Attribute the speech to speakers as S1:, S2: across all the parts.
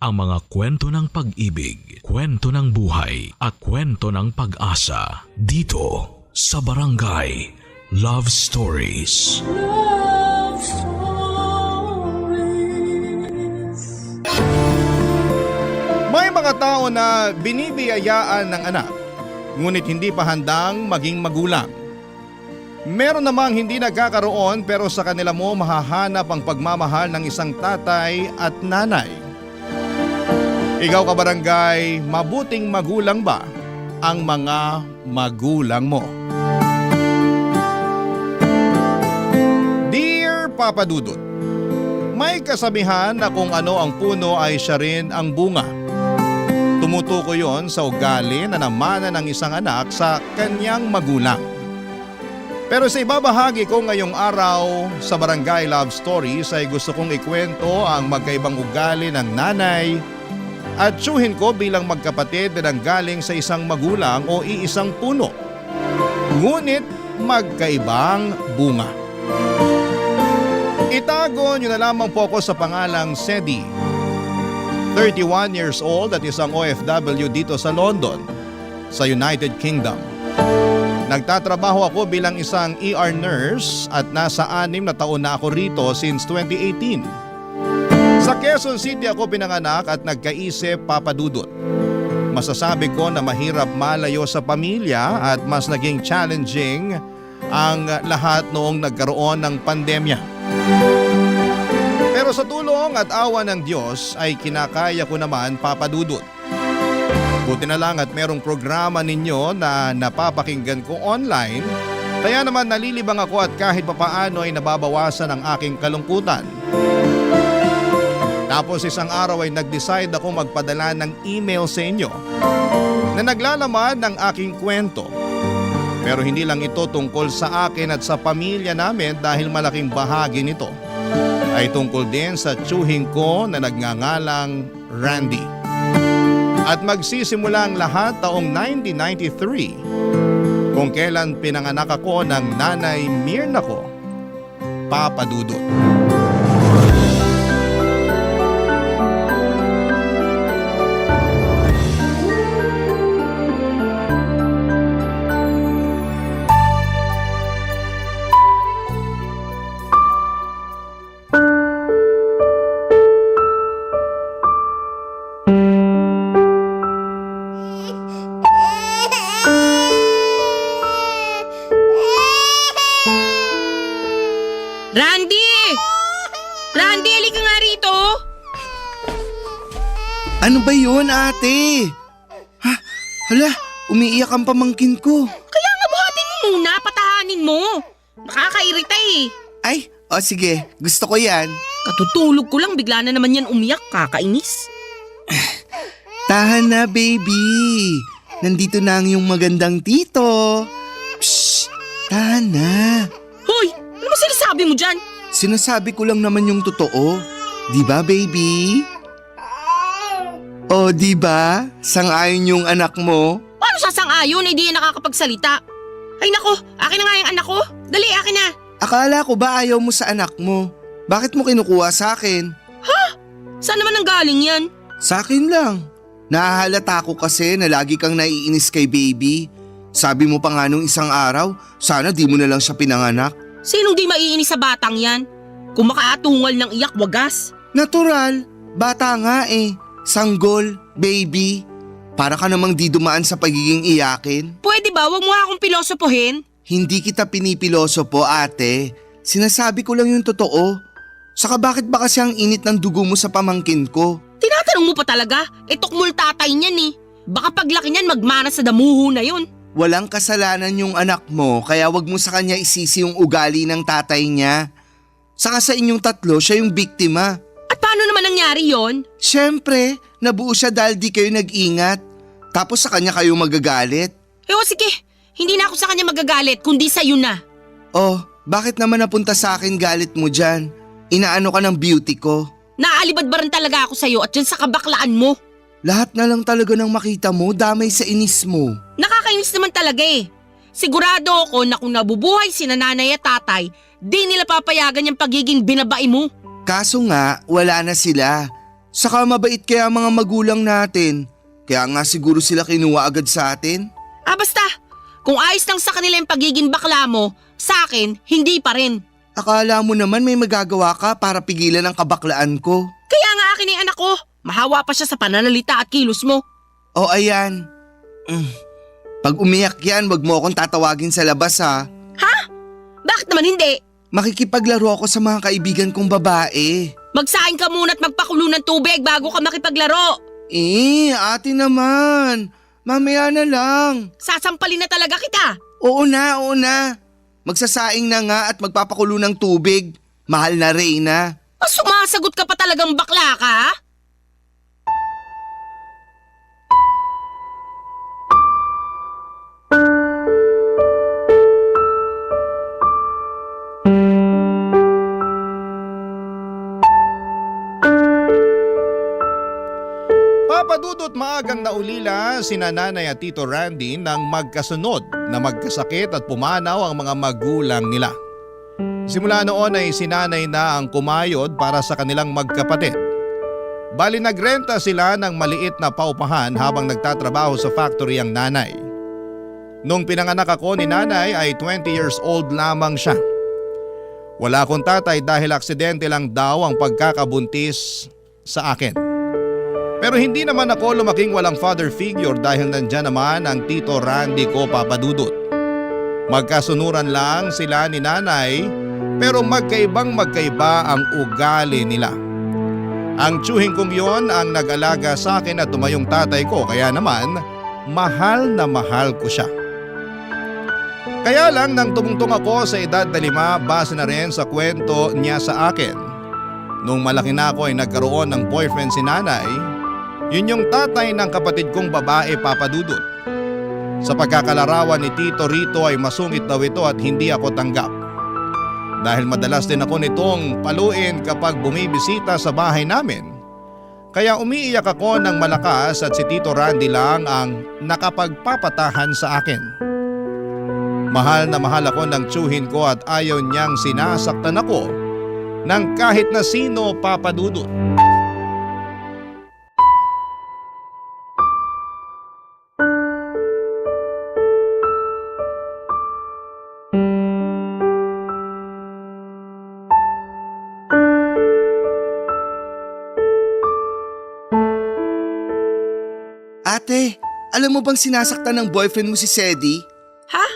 S1: ang mga kwento ng pag-ibig, kwento ng buhay at kwento ng pag-asa dito sa Barangay Love Stories.
S2: Love Stories.
S3: May mga tao na binibiyayaan ng anak, ngunit hindi pa handang maging magulang. Meron namang hindi nagkakaroon pero sa kanila mo mahahanap ang pagmamahal ng isang tatay at nanay. Ikaw kabarangay, mabuting magulang ba ang mga magulang mo? Dear Papa Dudut, may kasabihan na kung ano ang puno ay siya rin ang bunga. Tumutukoy yon sa ugali na namana ng isang anak sa kanyang magulang. Pero sa ibabahagi ko ngayong araw sa Barangay Love Stories ay gusto kong ikwento ang magkaibang ugali ng nanay at tiyuhin ko bilang magkapatid na nanggaling sa isang magulang o iisang puno. Ngunit magkaibang bunga. Itago niyo na lamang po ako sa pangalang Sedi. 31 years old at isang OFW dito sa London, sa United Kingdom. Nagtatrabaho ako bilang isang ER nurse at nasa 6 na taon na ako rito since 2018. Sa Quezon City ako pinanganak at nagkaisip, Papa Dudut. Masasabi ko na mahirap malayo sa pamilya at mas naging challenging ang lahat noong nagkaroon ng pandemya. Pero sa tulong at awa ng Diyos ay kinakaya ko naman, Papa Dudut. Buti na lang at merong programa ninyo na napapakinggan ko online, kaya naman nalilibang ako at kahit papaano ay nababawasan ang aking kalungkutan. Tapos isang araw ay nag-decide ako magpadala ng email sa inyo na naglalaman ng aking kwento. Pero hindi lang ito tungkol sa akin at sa pamilya namin dahil malaking bahagi nito ay tungkol din sa tiyuhin ko na nagngangalang Randy. At magsisimula ang lahat taong 1993 kung kailan pinanganak ako ng nanay Mirna ko, Papa Dudut.
S4: Randy! Randy, halika nga rito!
S5: Ano ba yun, ate? Ha? Hala, umiiyak ang pamangkin ko.
S4: Kaya nga buhatin mo muna, patahanin mo. Nakakairita eh.
S5: Ay, sige, gusto ko yan.
S4: Katutulog ko lang, bigla na naman yan umiyak, kakainis.
S5: Tahan na, baby. Nandito na ang yung magandang tito. Psst, tahan na.
S4: Hoy! Ano ba sinasabi mo dyan?
S5: Sinasabi ko lang naman yung totoo. Di ba, baby? O, di ba? Sang-ayon yung anak mo.
S4: Paano sasang-ayon? Hindi yan nakakapagsalita. Ay nako, akin na nga yung anak ko. Dali, akin na.
S5: Akala ko ba ayaw mo sa anak mo? Bakit mo kinukuha sa akin?
S4: Saan naman ang galing yan?
S5: Sa akin lang. Nahahalata ko kasi na lagi kang naiinis kay baby. Sabi mo pa nga nung isang araw, sana di mo na lang siya pinanganak.
S4: Sinong di maiinis sa batang yan? Kung makaatungal ng iyak, wagas.
S5: Natural, bata nga eh. Sanggol, baby. Para ka namang di dumaan sa pagiging iyakin.
S4: Pwede ba, wag mo akong pilosopohin?
S5: Hindi kita pinipilosopo, ate. Sinasabi ko lang yung totoo. Saka bakit ba kasi ang init ng dugo mo sa pamangkin ko?
S4: Tinatanong mo pa talaga? Tukmul tatay niyan eh. Baka paglaki niyan magmana sa damuho na yun.
S5: Walang kasalanan yung anak mo kaya wag mo sa kanya isisi yung ugali ng tatay niya. Saka sa inyong tatlo, siya yung biktima.
S4: At paano naman nangyari yon?
S5: Siyempre, nabuo siya dahil di kayo nag-ingat. Tapos sa kanya kayo magagalit.
S4: Sige, hindi na ako sa kanya magagalit kundi sa'yo na.
S5: Oh, bakit naman napunta sa akin galit mo dyan? Inaano ka ng beauty ko.
S4: Naaalibad ba rin talaga ako sa'yo at dyan sa kabaklaan mo?
S5: Lahat na lang talaga ng makita mo, damay sa inis mo.
S4: Nakakainis naman talaga eh. Sigurado ako na kung nabubuhay si nanay at tatay, di nila papayagan yung pagiging binabae mo.
S5: Kaso nga, wala na sila. Saka mabait kaya mga magulang natin. Kaya nga siguro sila kinuha agad sa atin.
S4: Basta, kung ayos lang sa kanila yung pagiging bakla mo, sa akin, hindi pa rin.
S5: Akala mo naman may magagawa ka para pigilan ang kabaklaan ko.
S4: Kaya nga akin yung anak ko, mahawa pa siya sa pananalita at kilos mo.
S5: O ayan. Pag umiyak yan, wag mo akong tatawagin sa labas ha.
S4: Ha? Bakit naman hindi?
S5: Makikipaglaro ako sa mga kaibigan kong babae.
S4: Magsaing ka muna at magpakulo ng tubig bago ka makipaglaro.
S5: Ate naman. Mamaya na lang.
S4: Sasampalin na talaga kita.
S5: Oo na. Magsasaing na nga at magpapakulo ng tubig. Mahal na Reyna.
S4: Sumasagot ka pa talagang bakla ka, ha?
S3: Papadudot maagang naulila sina Nanay at Tito Randy nang magkasunod na magkasakit at pumanaw ang mga magulang nila. Simula noon ay si Nanay na ang kumayod para sa kanilang magkapatid. Bali nagrenta sila ng maliit na paupahan habang nagtatrabaho sa factory ang nanay. Nung pinanganak ako ni Nanay ay 20 years old lamang siya. Wala akong tatay dahil aksidente lang daw ang pagkakabuntis sa akin. Pero hindi naman ako lumaking walang father figure dahil nandyan naman ang Tito Randy ko, Papadudot. Magkasunuran lang sila ni Nanay pero magkaiba ang ugali nila. Ang tiyuhin kong yon ang nag-alaga sa akin at tumayong tatay ko kaya naman mahal na mahal ko siya. Kaya lang nang tumungtong ako sa edad na 5 base na rin sa kwento niya sa akin. Nung malaki na ako ay nagkaroon ng boyfriend si Nanay. Yun yung tatay ng kapatid kong babae, Papadudot. Sa pagkakalarawan ni Tito rito ay masungit daw ito at hindi ako tanggap. Dahil madalas din ako nitong paluin kapag bumibisita sa bahay namin. Kaya umiiyak ako ng malakas at si Tito Randy lang ang nakapagpapatahan sa akin. Mahal na mahal ako ng tiyuhin ko at ayaw niyang sinasaktan ako ng kahit na sino, Papadudot.
S5: Ate, alam mo bang sinasaktan ng boyfriend mo si Sedi?
S4: Ha?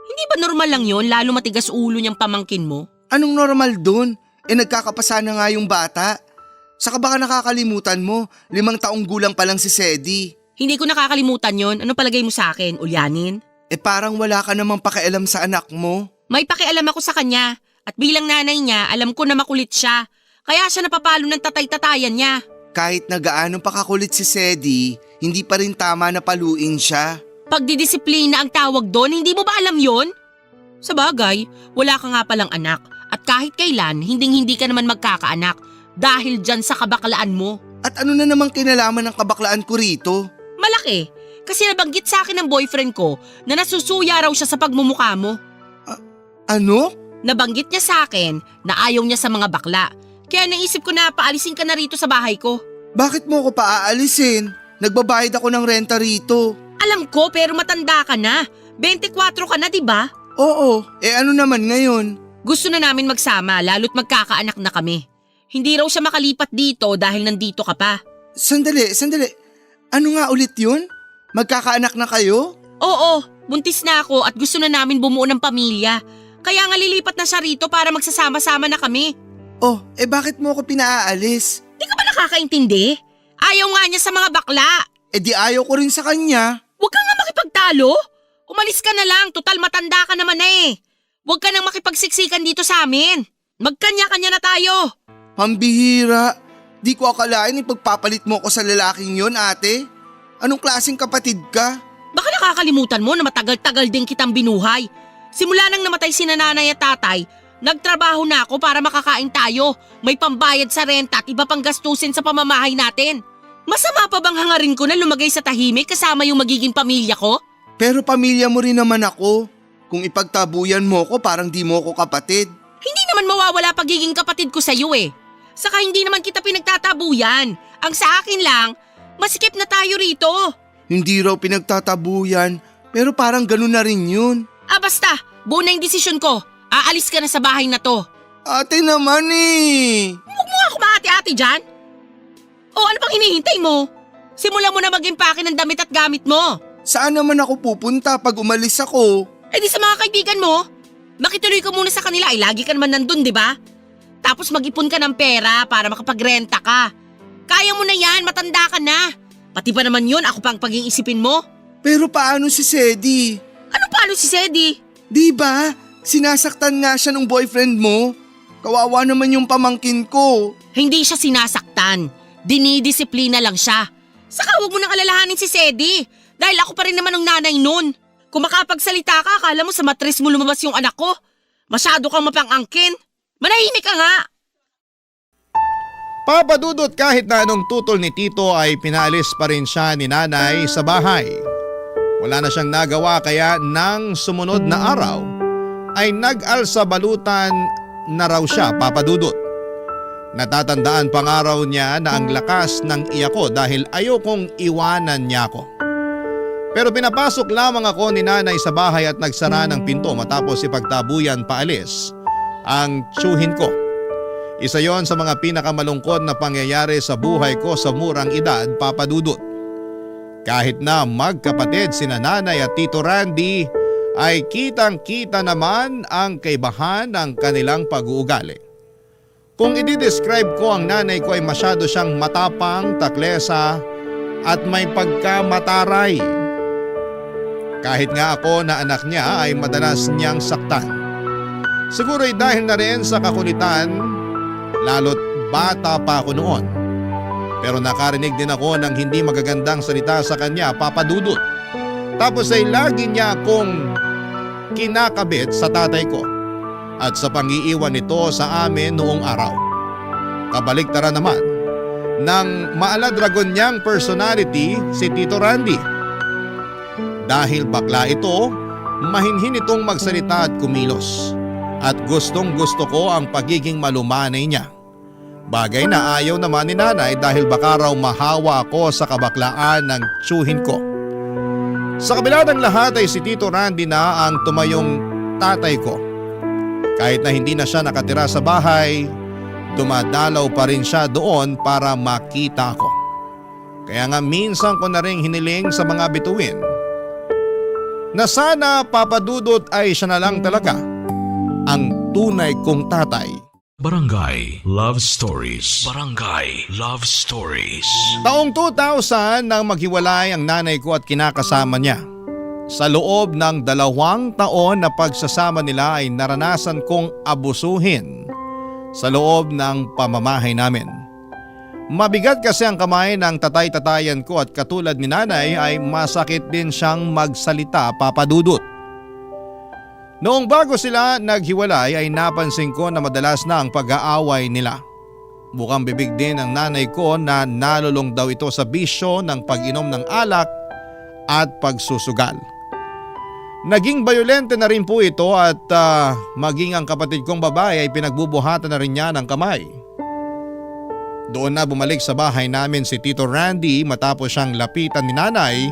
S4: Hindi ba normal lang yon lalo matigas ulo niyang pamangkin mo?
S5: Anong normal dun? Nagkakapasa na nga yung bata. Saka baka nakakalimutan mo, 5 taong gulang pa lang si Sedi.
S4: Hindi ko nakakalimutan yon. Ano palagay mo sa akin, ulyanin?
S5: Parang wala ka namang pakialam sa anak mo.
S4: May pakialam ako sa kanya. At bilang nanay niya, alam ko na makulit siya. Kaya siya napapalo ng tatay-tatayan niya.
S5: Kahit na gaano pa kakulit si Sedi, hindi pa rin tama na paluin siya.
S4: Pagdidisiplina ang tawag doon, hindi mo ba alam yon? Sa bagay, wala ka nga palang anak. At kahit kailan, hindi ka naman magkakaanak dahil dyan sa kabaklaan mo.
S5: At ano na namang kinalaman ng kabaklaan ko rito?
S4: Malaki, kasi nabanggit sa akin ng boyfriend ko na nasusuya raw siya sa pagmumukha mo.
S5: Ano?
S4: Nabanggit niya sa akin na ayaw niya sa mga bakla. Kaya naisip ko na paalisin ka na rito sa bahay ko.
S5: Bakit mo ko paaalisin? Nagbabayad ako ng renta rito.
S4: Alam ko pero matanda ka na. 24 ka na, di ba?
S5: Oo, ano naman ngayon?
S4: Gusto na namin magsama lalo't magkakaanak na kami. Hindi raw siya makalipat dito dahil nandito ka pa.
S5: Sandali. Ano nga ulit yun? Magkakaanak na kayo?
S4: Oo, buntis na ako at gusto na namin bumuo ng pamilya. Kaya nga lilipat na siya rito para magsasama-sama na kami.
S5: Bakit mo ako pinaalis?
S4: Di ka ba nakakaintindi? Ayaw nga niya sa mga bakla.
S5: Di ayaw ko rin sa kanya.
S4: Huwag ka nga makipagtalo. Umalis ka na lang, total matanda ka naman na eh. Huwag ka nang makipagsiksikan dito sa amin. Magkanya-kanya na tayo.
S5: Pambihira. Di ko akalain ipagpapalit mo ako sa lalaking yon, ate. Anong klaseng kapatid ka?
S4: Baka nakakalimutan mo na matagal-tagal din kitang binuhay. Simula nang namatay si nanay at tatay, nagtrabaho na ako para makakain tayo. May pambayad sa renta at iba pang gastusin sa pamamahay natin. Masama pa bang hangarin ko na lumagay sa tahimik kasama yung magiging pamilya ko?
S5: Pero pamilya mo rin naman ako. Kung ipagtabuyan mo ko, parang di mo ko kapatid.
S4: Hindi naman mawawala pagiging kapatid ko sa iyo eh. Saka hindi naman kita pinagtatabuyan. Ang sa akin lang, masikip na tayo rito.
S5: Hindi raw pinagtatabuyan, pero parang ganun na rin yun.
S4: Basta, buo na yung desisyon ko. Aalis ka na sa bahay na to.
S5: Ate naman eh.
S4: Huwag mo ako maati-ati dyan. O ano pang hinihintay mo? Simulan mo na mag-impake ng damit at gamit mo.
S5: Saan naman ako pupunta pag umalis ako?
S4: Di sa mga kaibigan mo. Makituloy ka muna sa kanila, lagi ka naman nandun, di ba? Tapos mag-ipon ka ng pera para makapagrenta ka. Kaya mo na yan, matanda ka na. Pati ba naman yun, ako pang pag-iisipin mo?
S5: Pero paano si Sedi?
S4: Ano paano si Sedi?
S5: Di ba? Sinasaktan nga siya ng boyfriend mo. Kawawa naman yung pamangkin ko.
S4: Hindi siya sinasaktan. Dinidisiplina lang siya. Saka huwag mo nang alalahanin si Sedi. Dahil ako pa rin naman ang nanay nun. Kung makapagsalita ka, akala mo sa matres mo lumabas yung anak ko. Masyado kang mapang-angkin. Manahimik ka nga.
S3: Papa Dudut, kahit na anong tutol ni Tito ay pinaalis pa rin siya ni nanay sa bahay. Wala na siyang nagawa kaya nang sumunod na araw ay nag-alsa balutan na raw siya, Papa Dudut. Natatandaan pang araw niya na ang lakas ng iyak ko dahil ayokong iwanan niya ako. Pero pinapasok lamang ako ni nanay sa bahay at nagsara ng pinto matapos ipagtabuyan paalis ang tiyuhin ko. Isa yon sa mga pinakamalungkot na pangyayari sa buhay ko sa murang edad, Papa Dudut. Kahit na magkapatid sina nanay at Tito Randy ay kitang-kita naman ang kaibahan ng kanilang pag-uugali. Kung i-describe ko, ang nanay ko ay masyado siyang matapang, taklesa at may pagkamataray. Kahit nga ako na anak niya ay madalas niyang saktan. Siguro ay dahil na rin sa kakulitan, lalo't bata pa ako noon. Pero nakarinig din ako ng hindi magagandang salita sa kanya, Papa Dudut. Tapos ay lagi niya akong kinakabit sa tatay ko at sa pang-iiwan nito sa amin noong araw. Kabaliktaran naman ng maaladragon niyang personality si Tito Randy. Dahil bakla ito, mahinhin itong magsalita at kumilos. At gustong gusto ko ang pagiging malumanay niya. Bagay na ayaw naman ni nanay dahil baka raw mahawa ako sa kabaklaan ng tiyuhin ko. Sa kabila ng lahat ay si Tito Randy na ang tumayong tatay ko. Kahit na hindi na siya nakatira sa bahay, dumadalaw pa rin siya doon para makita ko. Kaya nga minsan ko na ring hiniling sa mga bituin na sana, Papa Dudut, ay siya na lang talaga ang tunay kong tatay.
S1: Barangay Love Stories. Barangay Love Stories.
S3: Taong 2000 nang maghiwalay ang nanay ko at kinakasama niya. Sa loob ng 2 taon na pagsasama nila ay naranasan kong abusuhin sa loob ng pamamahay namin. Mabigat kasi ang kamay ng tatay-tatayan ko at katulad ni nanay ay masakit din siyang magsalita, Papa Dudut. Noong bago sila naghiwalay ay napansin ko na madalas na ang pag-aaway nila. Bukang bibig din ang nanay ko na nalulong daw ito sa bisyo ng pag-inom ng alak at pagsusugal. Naging bayolente na rin po ito at maging ang kapatid kong babae ay pinagbubuhatan na rin niya ng kamay. Doon na bumalik sa bahay namin si Tito Randy matapos siyang lapitan ni nanay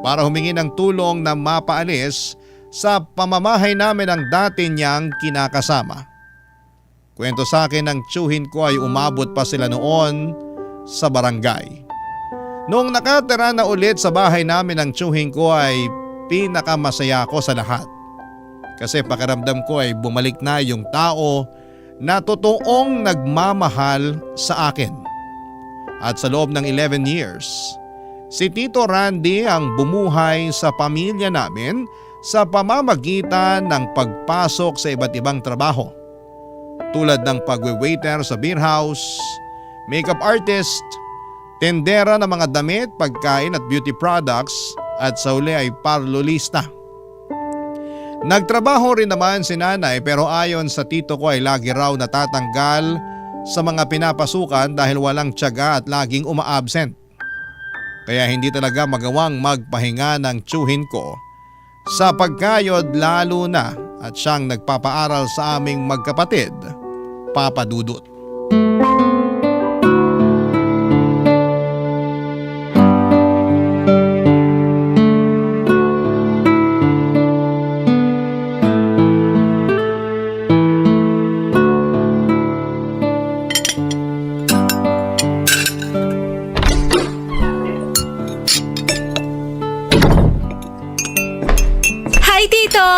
S3: para humingi ng tulong na mapaalis sa pamamahay namin ang dati niyang kinakasama. Kwento sa akin ng tiyuhin ko ay umabot pa sila noon sa barangay. Noong nakatira na ulit sa bahay namin ang tiyuhin ko ay pinakamasaya ko sa lahat. Kasi pakiramdam ko ay bumalik na yung tao na totoong nagmamahal sa akin. At sa loob ng 11 years, si Tito Randy ang bumuhay sa pamilya namin sa pamamagitan ng pagpasok sa iba't ibang trabaho. Tulad ng pagwe-waiter sa beer house, makeup artist, tendera ng mga damit, pagkain at beauty products at sa uli ay parlolista. Nagtrabaho rin naman si nanay pero ayon sa tito ko ay lagi raw natatanggal sa mga pinapasukan dahil walang tiyaga at laging uma-absent. Kaya hindi talaga magawang magpahinga ng tiyuhin ko sa pagkayod lalo na at siyang nagpapaaral sa aming magkapatid, Papa Dudut.
S6: Hi, Tito!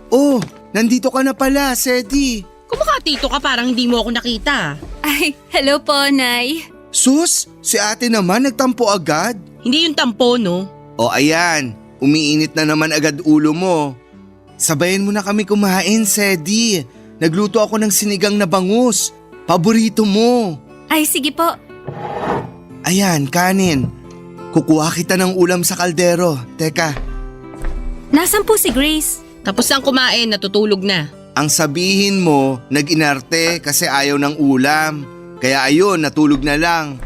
S5: Oh, nandito ka na pala, Sedi.
S4: Kumakatito ka parang hindi mo ako nakita.
S6: Ay, hello po, Nay.
S5: Sus, si ate naman nagtampo agad.
S4: Hindi yung tampo, no?
S5: O ayan, umiinit na naman agad ulo mo. Sabayan mo na kami kumain, Sedi. Nagluto ako ng sinigang na bangus. Paborito mo.
S6: Ay, sige po.
S5: Ayan, kanin. Kukuha kita ng ulam sa kaldero. Teka,
S6: Nasaan po si Grace?
S4: Tapos nang kumain, natutulog na.
S5: ang sabihin mo, nag-inarte kasi ayaw ng ulam. Kaya ayun, natulog na lang.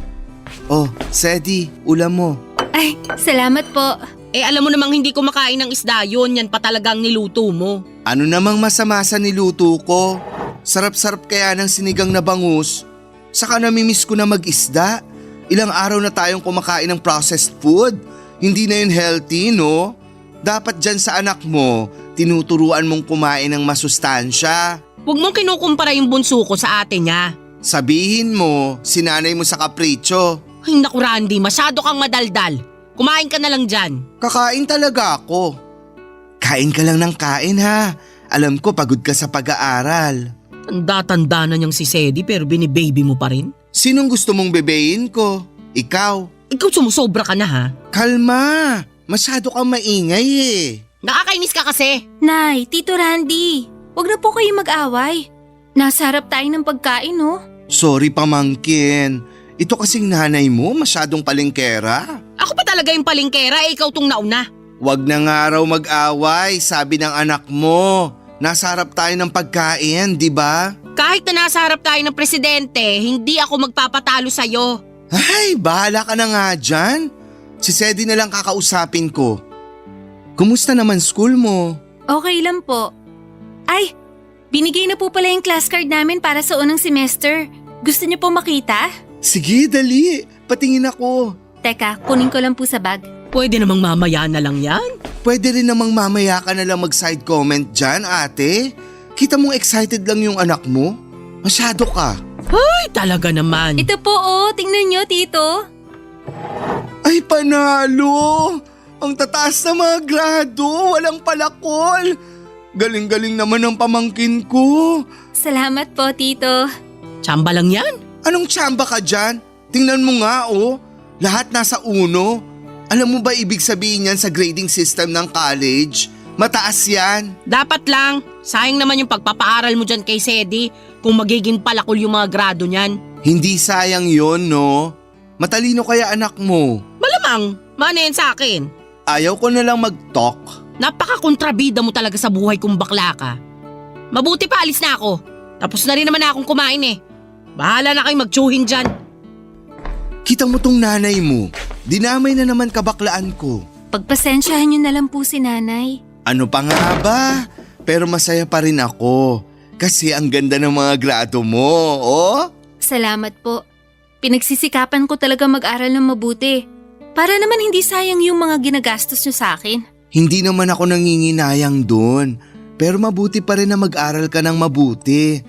S5: Oh, Sedi, ulam mo.
S6: Ay, salamat po.
S4: Alam mo namang hindi kumakain ng isda yun, yan pa talagang niluto mo.
S5: Ano namang masama sa niluto ko? Sarap-sarap kaya ng sinigang na bangus. Saka namimiss ko na mag-isda. Ilang araw na tayong kumakain ng processed food. Hindi na yun healthy, no? Dapat dyan sa anak mo, tinuturuan mong kumain ng masustansya.
S4: Huwag mong kinukumpara yung bunso ko sa ate niya.
S5: Sabihin mo, sinanay mo sa kapritsyo.
S4: Ay naku Randy, masyado kang madaldal. Kumain ka na lang dyan.
S5: Kakain talaga ako. Kain ka lang ng kain ha. Alam ko pagod ka sa pag-aaral.
S4: Tanda-tanda na niyang si Sedi pero binibaby mo pa rin.
S5: Sinong gusto mong bebein ko? Ikaw.
S4: Ikaw sumusobra ka na ha.
S5: Kalma. Masyado kang maingay eh.
S4: Nakakainis ka kasi.
S6: Nay, Tito Randy, wag na po kayo mag-away. Nasa harap tayo ng pagkain, no?
S5: Sorry pamangkin. Ito kasing nanay mo masyadong palengkera.
S4: Ako pa talaga yung palingkera, ikaw tong nauna.
S5: Wag na nga raw mag-away, sabi ng anak mo. Nasa harap tayo ng pagkain, di ba?
S4: Kahit na nasa harap tayo ng presidente, hindi ako magpapatalo sa'yo.
S5: Ay, bahala ka na nga dyan. Si Sedi na lang kakausapin ko. Kumusta naman school mo?
S6: Okay lang po. Ay, binigay na po pala yung class card namin para sa unang semester. Gusto niyo po makita?
S5: Sige, dali. Patingin ako.
S6: Teka, kunin ko lang po sa bag.
S4: Pwede namang mamaya na lang yan.
S5: Pwede rin namang mamaya ka na lang mag-side comment dyan, ate. Kita mong excited lang yung anak mo. Masyado ka.
S4: Ay, talaga naman.
S6: Ito po oh, tingnan niyo, Tito.
S5: Ay, panalo! Ang tataas na mga grado, walang palakol. Galing-galing naman ang pamangkin ko.
S6: Salamat po, Tito.
S4: Tsamba lang yan.
S5: Anong tsamba ka dyan? Tingnan mo nga oh, lahat nasa uno. Alam mo ba ibig sabihin yan sa grading system ng college? Mataas yan.
S4: Dapat lang. Sayang naman yung pagpapaaral mo dyan kay Sedi kung magiging palakol yung mga grado niyan.
S5: Hindi sayang yon, no? Matalino kaya anak mo.
S4: Malamang, yan sa akin.
S5: Ayaw ko na lang mag-talk.
S4: Napaka-kontrabida mo talaga sa buhay kung bakla ka. Mabuti pa alis na ako. Tapos na rin naman akong kumain eh. Bahala na kayo magtsuhin dyan.
S5: Kita mo tong nanay mo. Dinamay na naman kabaklaan ko.
S6: Pagpasensyahan niyo na lang po si Nanay.
S5: Ano pa nga ba? Pero masaya pa rin ako. Kasi ang ganda ng mga grado mo, oh?
S6: Salamat po. Pinagsisikapan ko talaga mag-aral ng mabuti. Para naman hindi sayang yung mga ginagastos niyo sa akin.
S5: Hindi naman ako nanginginayang doon. Pero mabuti pa rin na mag-aral ka ng mabuti.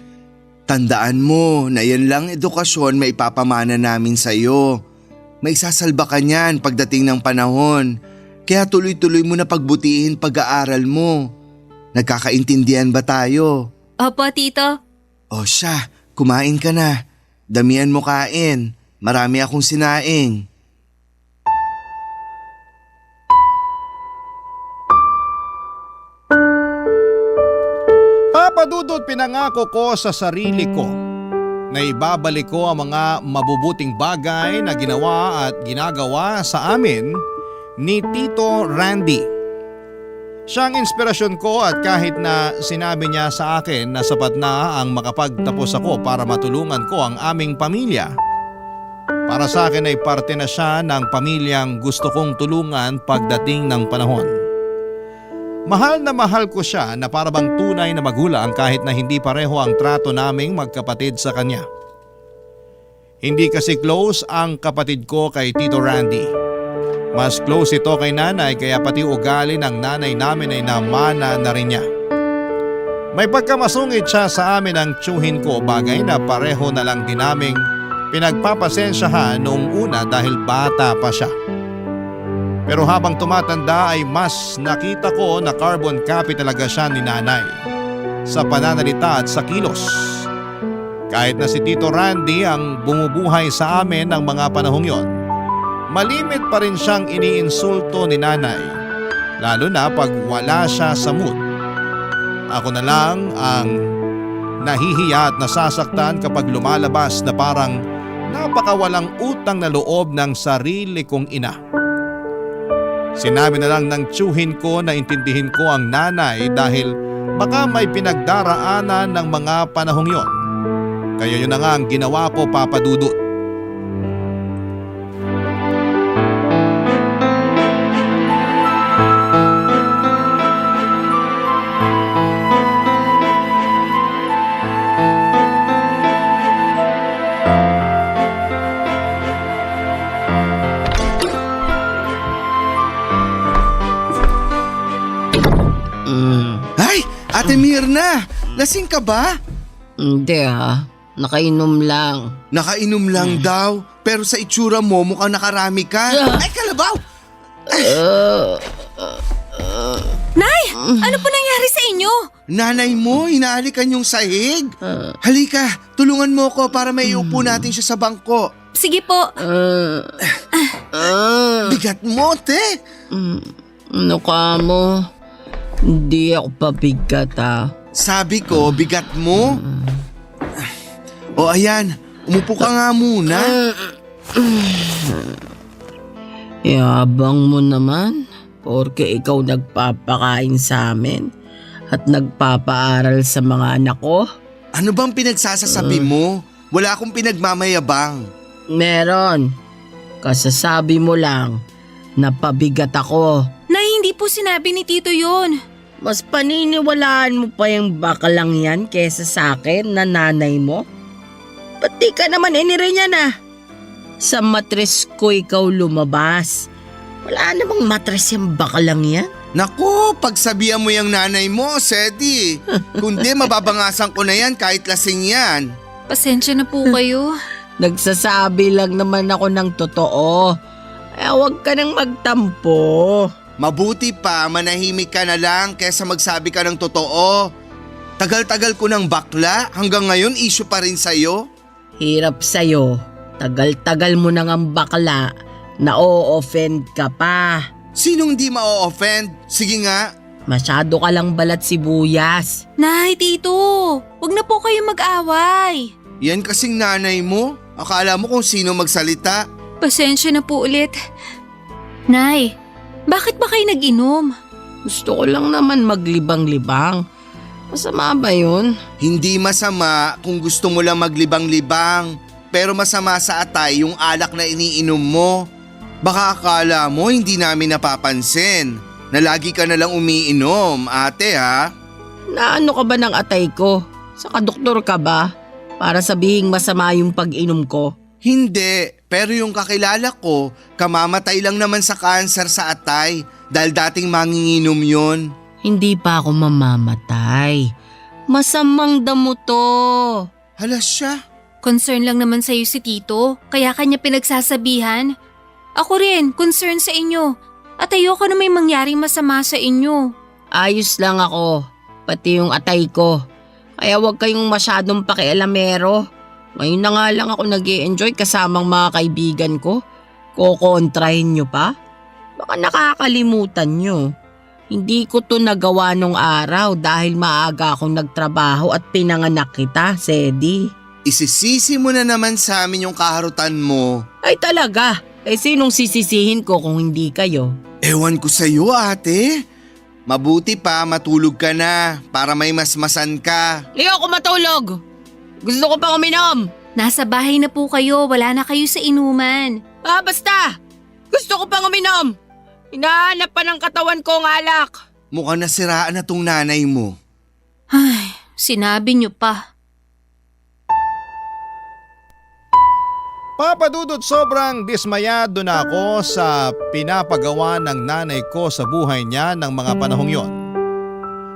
S5: Tandaan mo na yan lang edukasyon may ipapamana namin sa'yo. May sasalba ka niyan pagdating ng panahon. Kaya tuloy-tuloy mo na pagbutihin pag-aaral mo. Nagkakaintindihan ba tayo?
S6: Opo, Tito.
S5: O siya, kumain ka na. Damihan mo kain. Marami akong sinaing.
S3: Papadudot pinangako ko sa sarili ko na ibabalik ko ang mga mabubuting bagay na ginawa at ginagawa sa amin ni Tito Randy. Siya ang inspirasyon ko at kahit na sinabi niya sa akin na sapat na ang makapagtapos ako para matulungan ko ang aming pamilya. Para sa akin ay parte na siya ng pamilyang gusto kong tulungan pagdating ng panahon. Mahal na mahal ko siya na parabang tunay na magulang kahit na hindi pareho ang trato naming magkapatid sa kanya. Hindi kasi close ang kapatid ko kay Tito Randy. Mas close ito kay nanay kaya pati ugali ng nanay namin ay namana na rin niya. May pagkamasungit siya sa amin ang tiyuhin ko, bagay na pareho na lang din naming pinagpapasensyahan noong una dahil bata pa siya. Pero habang tumatanda ay mas nakita ko na carbon copy talaga siya ni nanay sa pananalita at sa kilos. Kahit na si Tito Randy ang bumubuhay sa amin ng mga panahong yon, malimit pa rin siyang iniinsulto ni nanay, lalo na pag wala siya sa mood. Ako na lang ang nahihiya at nasasaktan kapag lumalabas na parang napakawalang utang na loob ng sarili kong ina. Sinabi na lang ng tiyuhin ko na intindihin ko ang nanay dahil baka may pinagdaraanan ng mga panahong yon. Kaya yun na nga ang ginawa ko, Papa Dudut.
S5: Ay, Ate Mirna, lasing ka ba?
S4: Hindi nakainom lang.
S5: Nakainom lang daw, pero sa itsura mo mukhang nakarami ka. Ay, kalabaw!
S6: Nay! Ano po nangyari sa inyo?
S5: Nanay mo, hinahalikan yung sahig. Halika, tulungan mo ko para maiupo natin siya sa bangko.
S6: Sige po.
S5: Bigat mo, te.
S4: Ano ka mo? Hindi ako pabigat
S5: Sabi ko, bigat mo. O ayan, umupo ka nga muna.
S4: Yabang mo naman. Porke ikaw nagpapakain sa amin at nagpapaaral sa mga anak ko.
S5: Ano bang pinagsasasabi mo? Wala akong pinagmamayabang.
S4: Meron. Kasasabi mo lang na pabigat ako.
S6: Nay, hindi po sinabi ni Tito yun.
S4: Mas paniniwalaan mo pa yung bakalang yan kesa sa akin na nanay mo? Ba't di ka naman inire niya na? Sa matres ko ikaw lumabas. Wala namang matres yung bakalang yan.
S5: Naku, pagsabihan mo yung nanay mo, Sedi. Kundi mababangasan ko na yan kahit lasing yan.
S6: Pasensya na po kayo.
S4: Nagsasabi lang naman ako ng totoo. Eh, huwag ka nang magtampo.
S5: Mabuti pa, manahimik ka na lang kesa magsabi ka ng totoo. Tagal-tagal ko ng bakla, hanggang ngayon issue pa rin sa'yo.
S4: Hirap sa'yo. Tagal-tagal mo nang ang bakla. Na-o-offend ka pa.
S5: Sinong di ma-offend? Sige nga.
S4: Masyado ka lang balat sibuyas.
S6: Nay, Tito, wag na po kayo mag-away.
S5: Yan kasing nanay mo. Akala mo kung sino magsalita.
S6: Pasensya na po ulit. Nay, bakit ba kayo nag-inom?
S4: Gusto ko lang naman maglibang-libang. Masama ba yun?
S5: Hindi masama kung gusto mo lang maglibang-libang. Pero masama sa atay yung alak na iniinom mo. Baka akala mo hindi namin napapansin na lagi ka na lang umiinom, ate ha?
S4: Naano ka ba ng atay ko? Saka doktor ka ba? Para sabihing masama yung pag-inom ko?
S5: Hindi, pero yung kakilala ko, kamamatay lang naman sa kanser sa atay dahil dating manginginom yon.
S4: Hindi pa ako mamamatay. Masamang damo to.
S5: Hala siya.
S6: Concern lang naman sa'yo si Tito, kaya kanya pinagsasabihan. Ako rin, concern sa inyo. At ayoko na may mangyaring masama sa inyo.
S4: Ayos lang ako, pati yung atay ko. Kaya huwag kayong masyadong pakialamero. Ngayon na nga lang ako nag-i-enjoy kasamang mga kaibigan ko. Kokontrahin nyo pa? Baka nakakalimutan nyo. Hindi ko to nagawa nung araw dahil maaga akong nagtrabaho at pinanganak kita, Sedi.
S5: Isisisi mo na naman sa amin yung kaharutan mo.
S4: Ay talaga, sinong sisisihin ko kung hindi kayo?
S5: Ewan ko sa'yo, ate. Mabuti pa matulog ka na para may masmasan ka.
S4: Ayoko matulog! Gusto ko pang uminom!
S6: Nasa bahay na po kayo, wala na kayo sa inuman.
S4: Basta! Gusto ko pang uminom! Hinahanap pa ng katawan ko ang alak.
S5: Mukhang nasiraan na tong nanay mo.
S6: Ay, sinabi niyo pa.
S3: Papa Dudut, sobrang dismayado na ako sa pinapagawa ng nanay ko sa buhay niya ng mga panahong yon.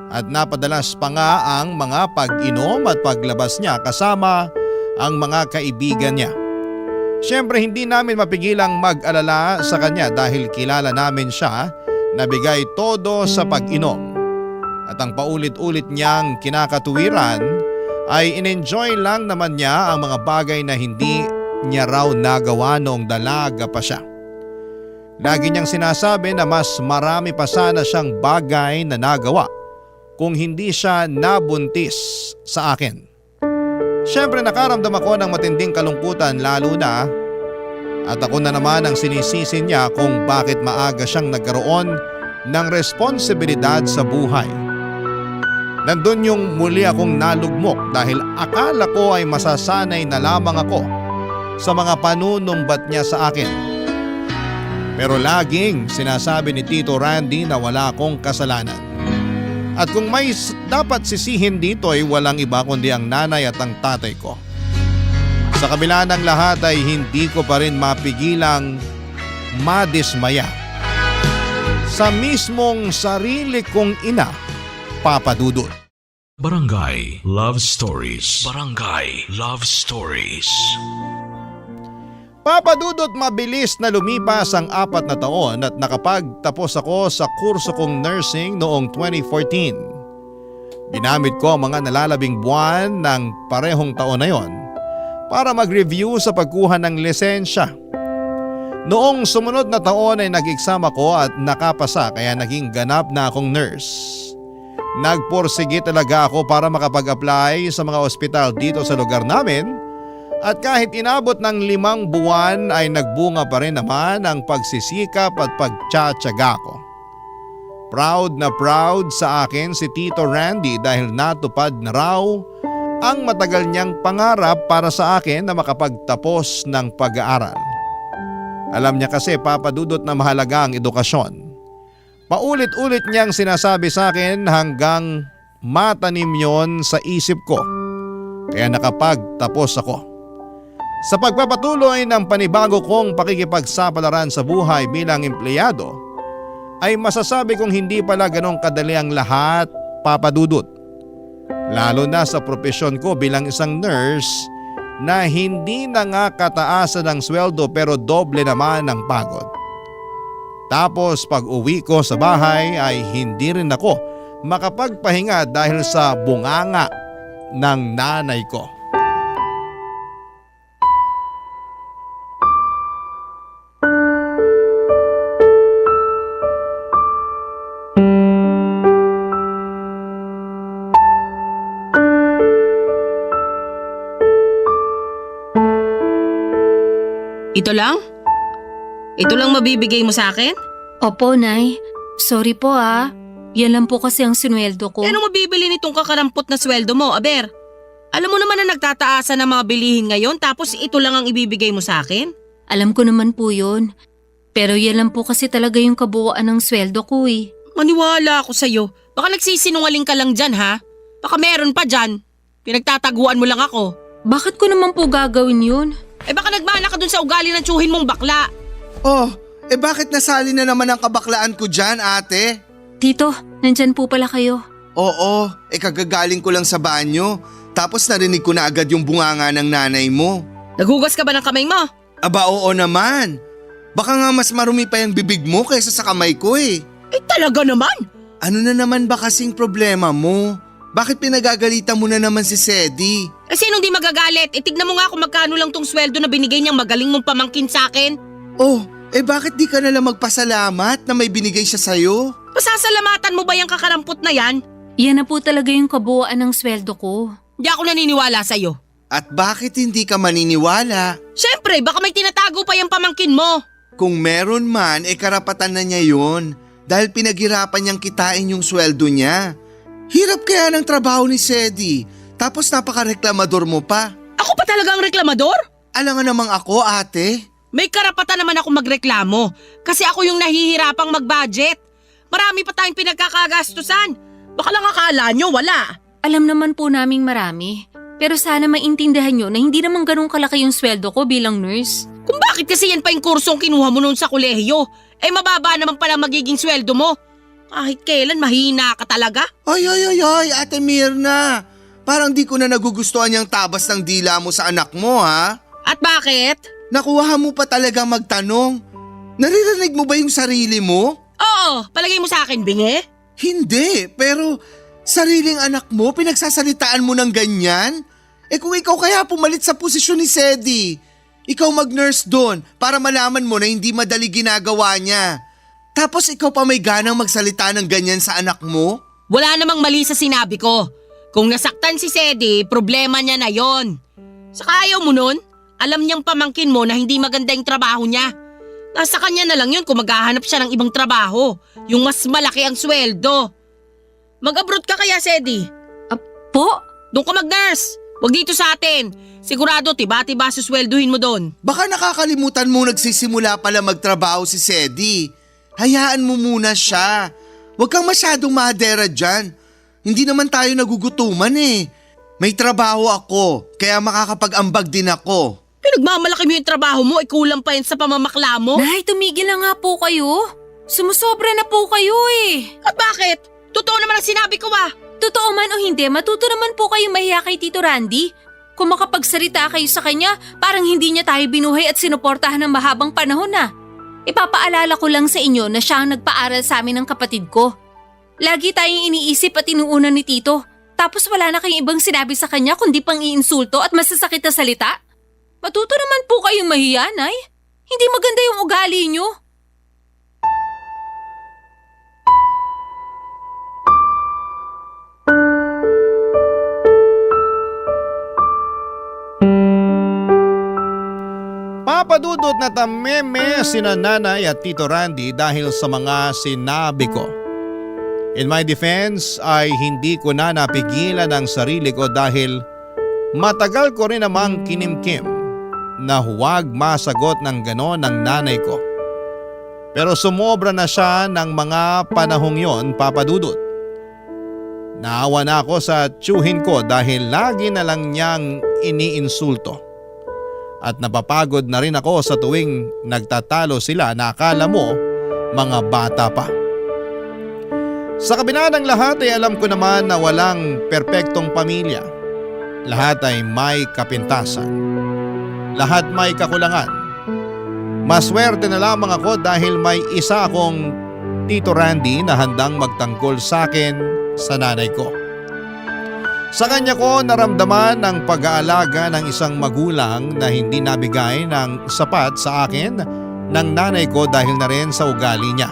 S3: At napadalas pa nga ang mga pag-inom at paglabas niya kasama ang mga kaibigan niya. Siyempre hindi namin mapigilang mag-alala sa kanya dahil kilala namin siya na bigay todo sa pag-inom. At ang paulit-ulit niyang kinakatuwiran ay in-enjoy lang naman niya ang mga bagay na hindi niya raw nagawa noong dalaga pa siya. Lagi niyang sinasabi na mas marami pa sana siyang bagay na nagawa kung hindi siya nabuntis sa akin. Siyempre nakaramdam ako ng matinding kalungkutan lalo na at ako na naman ang sinisisi niya kung bakit maaga siyang nagkaroon ng responsibilidad sa buhay. Nandun yung muli akong nalugmok dahil akala ko ay masasanay na lamang ako sa mga panunumbat niya sa akin. Pero laging sinasabi ni Tito Randy na wala akong kasalanan. At kung may dapat sisihin dito ay walang iba kundi ang nanay at ang tatay ko. Sa kabila ng lahat ay hindi ko pa rin mapigilang madismaya sa mismong sarili kong ina, Papa Dudut.
S1: Barangay Love Stories. Barangay Love Stories.
S3: Papa Dudut, mabilis na lumipas ang 4 na taon at nakapagtapos ako sa kurso kong nursing noong 2014. Ginamit ko ang mga nalalabing buwan ng parehong taon na yon para mag-review sa pagkuha ng lisensya. Noong sumunod na taon ay nag-exam ako at nakapasa kaya naging ganap na akong nurse. Nagporsige talaga ako para makapag-apply sa mga ospital dito sa lugar namin at kahit inabot ng 5 buwan ay nagbunga pa rin naman ang pagsisikap at pagtsatsaga ko. Proud na proud sa akin si Tito Randy dahil natupad na raw ang matagal niyang pangarap para sa akin na makapagtapos ng pag-aaral. Alam niya kasi, Papa Dudut, na mahalaga ang edukasyon. Paulit-ulit niyang sinasabi sa akin hanggang matanim yon sa isip ko. Kaya nakapagtapos ako. Sa pagpapatuloy ng panibago kong pakikipagsapalaran sa buhay bilang empleyado, ay masasabi kong hindi pala ganong kadali ang lahat, Papa Dudut. Lalo na sa propesyon ko bilang isang nurse na hindi na nga kataasan ng sweldo pero doble naman ang pagod. Tapos pag uwi ko sa bahay ay hindi rin ako makapagpahinga dahil sa bunganga ng nanay ko.
S4: Ito lang? Ito lang mabibigay mo sa akin?
S6: Opo, Nay. Sorry po ah. Yan lang po kasi ang sinweldo ko.
S4: Eh, anong mabibili nitong kakarampot na sweldo mo, Aber? Alam mo naman na nagtataasan ng mga bilihin ngayon tapos ito lang ang ibibigay mo sa akin?
S6: Alam ko naman po yun. Pero yan lang po kasi talaga yung kabuuan ng sweldo ko eh.
S4: Maniwala ako sa'yo. Baka nagsisinungaling ka lang dyan, ha? Baka meron pa dyan. Pinagtataguan mo lang ako.
S6: Bakit ko naman po gagawin yun?
S4: Eh baka nagmana ka dun sa ugali ng tsuhin mong bakla.
S5: Oh, bakit nasali na naman ang kabaklaan ko dyan, ate?
S6: Tito, nandyan po pala kayo.
S5: Oo, kagagaling ko lang sa banyo. Tapos narinig ko na agad yung bunganga ng nanay mo.
S4: Naghugas ka ba ng kamay mo?
S5: Aba, oo naman. Baka nga mas marumi pa yung bibig mo kaysa sa kamay ko eh.
S4: Eh talaga naman.
S5: Ano na naman ba kasing problema mo? Bakit pinagagalitan mo na naman si Sedi?
S4: Eh sinong di magagalit? Tignan mo nga kung magkano lang tong sweldo na binigay niyang magaling mong pamangkin sa akin.
S5: Oh, bakit di ka nalang magpasalamat na may binigay siya sa'yo?
S4: Pasasalamatan mo ba yung kakarampot na yan?
S6: Yan na po talaga yung kabuuan ng sweldo ko.
S4: Di ako naniniwala sa'yo.
S5: At bakit hindi ka maniniwala?
S4: Siyempre, baka may tinatago pa yung pamangkin mo.
S5: Kung meron man, karapatan na niya yun. Dahil pinaghirapan niyang kitain yung sweldo niya. Hirap kaya ng trabaho ni Sedi, tapos napaka-reklamador mo pa.
S4: Ako pa talaga ang reklamador?
S5: Alam nga namang ako, ate.
S4: May karapatan naman ako magreklamo kasi ako yung nahihirapang mag-budget. Marami pa tayong pinagkakagastusan. Baka lang akala nyo wala.
S6: Alam naman po naming marami. Pero sana maintindihan nyo na hindi naman ganun kalaki yung sweldo ko bilang nurse.
S4: Kung bakit kasi yan pa yung kursong kinuha mo noon sa kolehiyo, mababa naman pala magiging sweldo mo. Kahit kailan mahina ka talaga.
S5: Ay, Ate Mirna. Parang di ko na nagugustuhan yung tabas ng dila mo sa anak mo, ha?
S4: At bakit?
S5: Nakuha mo pa talaga magtanong. Naririnig mo ba yung sarili mo?
S4: Oo, palagay mo sa akin, bingi?
S5: Hindi, pero sariling anak mo, pinagsasalitaan mo ng ganyan? Kung ikaw kaya pumalit sa posisyon ni Sedi, ikaw mag-nurse doon para malaman mo na hindi madali ginagawa niya. Tapos ikaw pa may ganang magsalita ng ganyan sa anak mo?
S4: Wala namang mali sa sinabi ko. Kung nasaktan si Sedi, problema niya na yon. Saka ayaw mo nun, alam niyang pamangkin mo na hindi maganda yung trabaho niya. Nasa kanya na lang yun kung maghahanap siya ng ibang trabaho, yung mas malaki ang sweldo. Mag-abroad ka kaya, Sedi?
S6: Po?
S4: Doon ka mag-nurse. Huwag dito sa atin. Sigurado tiba-tiba suswelduhin mo doon.
S5: Baka nakakalimutan mo nagsisimula pala magtrabaho si Sedi. Hayaan mo muna siya. Huwag kang masyadong madera dyan. Hindi naman tayo nagugutuman eh. May trabaho ako, kaya makakapag-ambag din ako.
S4: Pinagmamalaki mo yung trabaho mo, kulang pa yan sa pamamakla mo.
S6: Nay, tumigil na nga po kayo. Sumusobra na po kayo eh.
S4: At bakit? Totoo naman ang sinabi ko ah.
S6: Totoo man o hindi, matuto naman po kayo mahiya kay Tito Randy. Kung makapagsalita kayo sa kanya, parang hindi niya tayo binuhay at sinuportahan ng mahabang panahon na. Ipapaalala ko lang sa inyo na siya ang nagpaaral sa amin ng kapatid ko. Lagi tayong iniisip at inuuna ni Tito. Tapos wala na kayong ibang sinabi sa kanya kundi pang iinsulto at masasakit na salita. Matuto naman po kayong mahiya, Nay. Hindi maganda yung ugali niyo.
S3: Papadudot na tameme sina nanay at Tito Randy dahil sa mga sinabi ko. In my defense ay hindi ko na napigilan ang sarili ko dahil matagal ko rin namang kinimkim na huwag masagot ng ganon ng nanay ko. Pero sumobra na siya ng mga panahong yon, Papadudot. Naawa na ako sa tiyuhin ko dahil lagi na lang niyang iniinsulto. At napapagod na rin ako sa tuwing nagtatalo sila na akala mo mga bata pa. Sa kabila ng lahat ay alam ko naman na walang perpektong pamilya. Lahat ay may kapintasan. Lahat may kakulangan. Maswerte na lamang ako dahil may isa akong Tito Randy na handang magtanggol sa akin sa nanay ko. Sa kanya ko naramdaman ang pag-aalaga ng isang magulang na hindi nabigay ng sapat sa akin ng nanay ko dahil na rin sa ugali niya.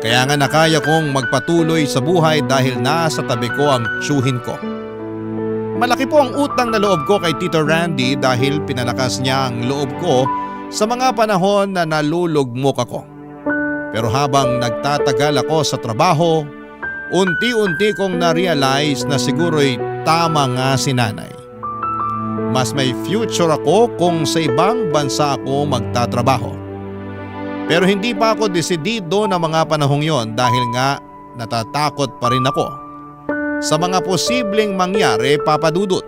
S3: Kaya nga nakaya kong magpatuloy sa buhay dahil nasa tabi ko ang tiyuhin ko. Malaki po ang utang na loob ko kay Tito Randy dahil pinalakas niya ang loob ko sa mga panahon na nalulugmok ako. Pero habang nagtatagal ako sa trabaho, unti-unti kong na-realize na siguro'y tama nga si nanay. Mas may future ako kung sa ibang bansa ako magtatrabaho. Pero hindi pa ako desidido na mga panahong yon dahil nga natatakot pa rin ako sa mga posibleng mangyari, Papadudot.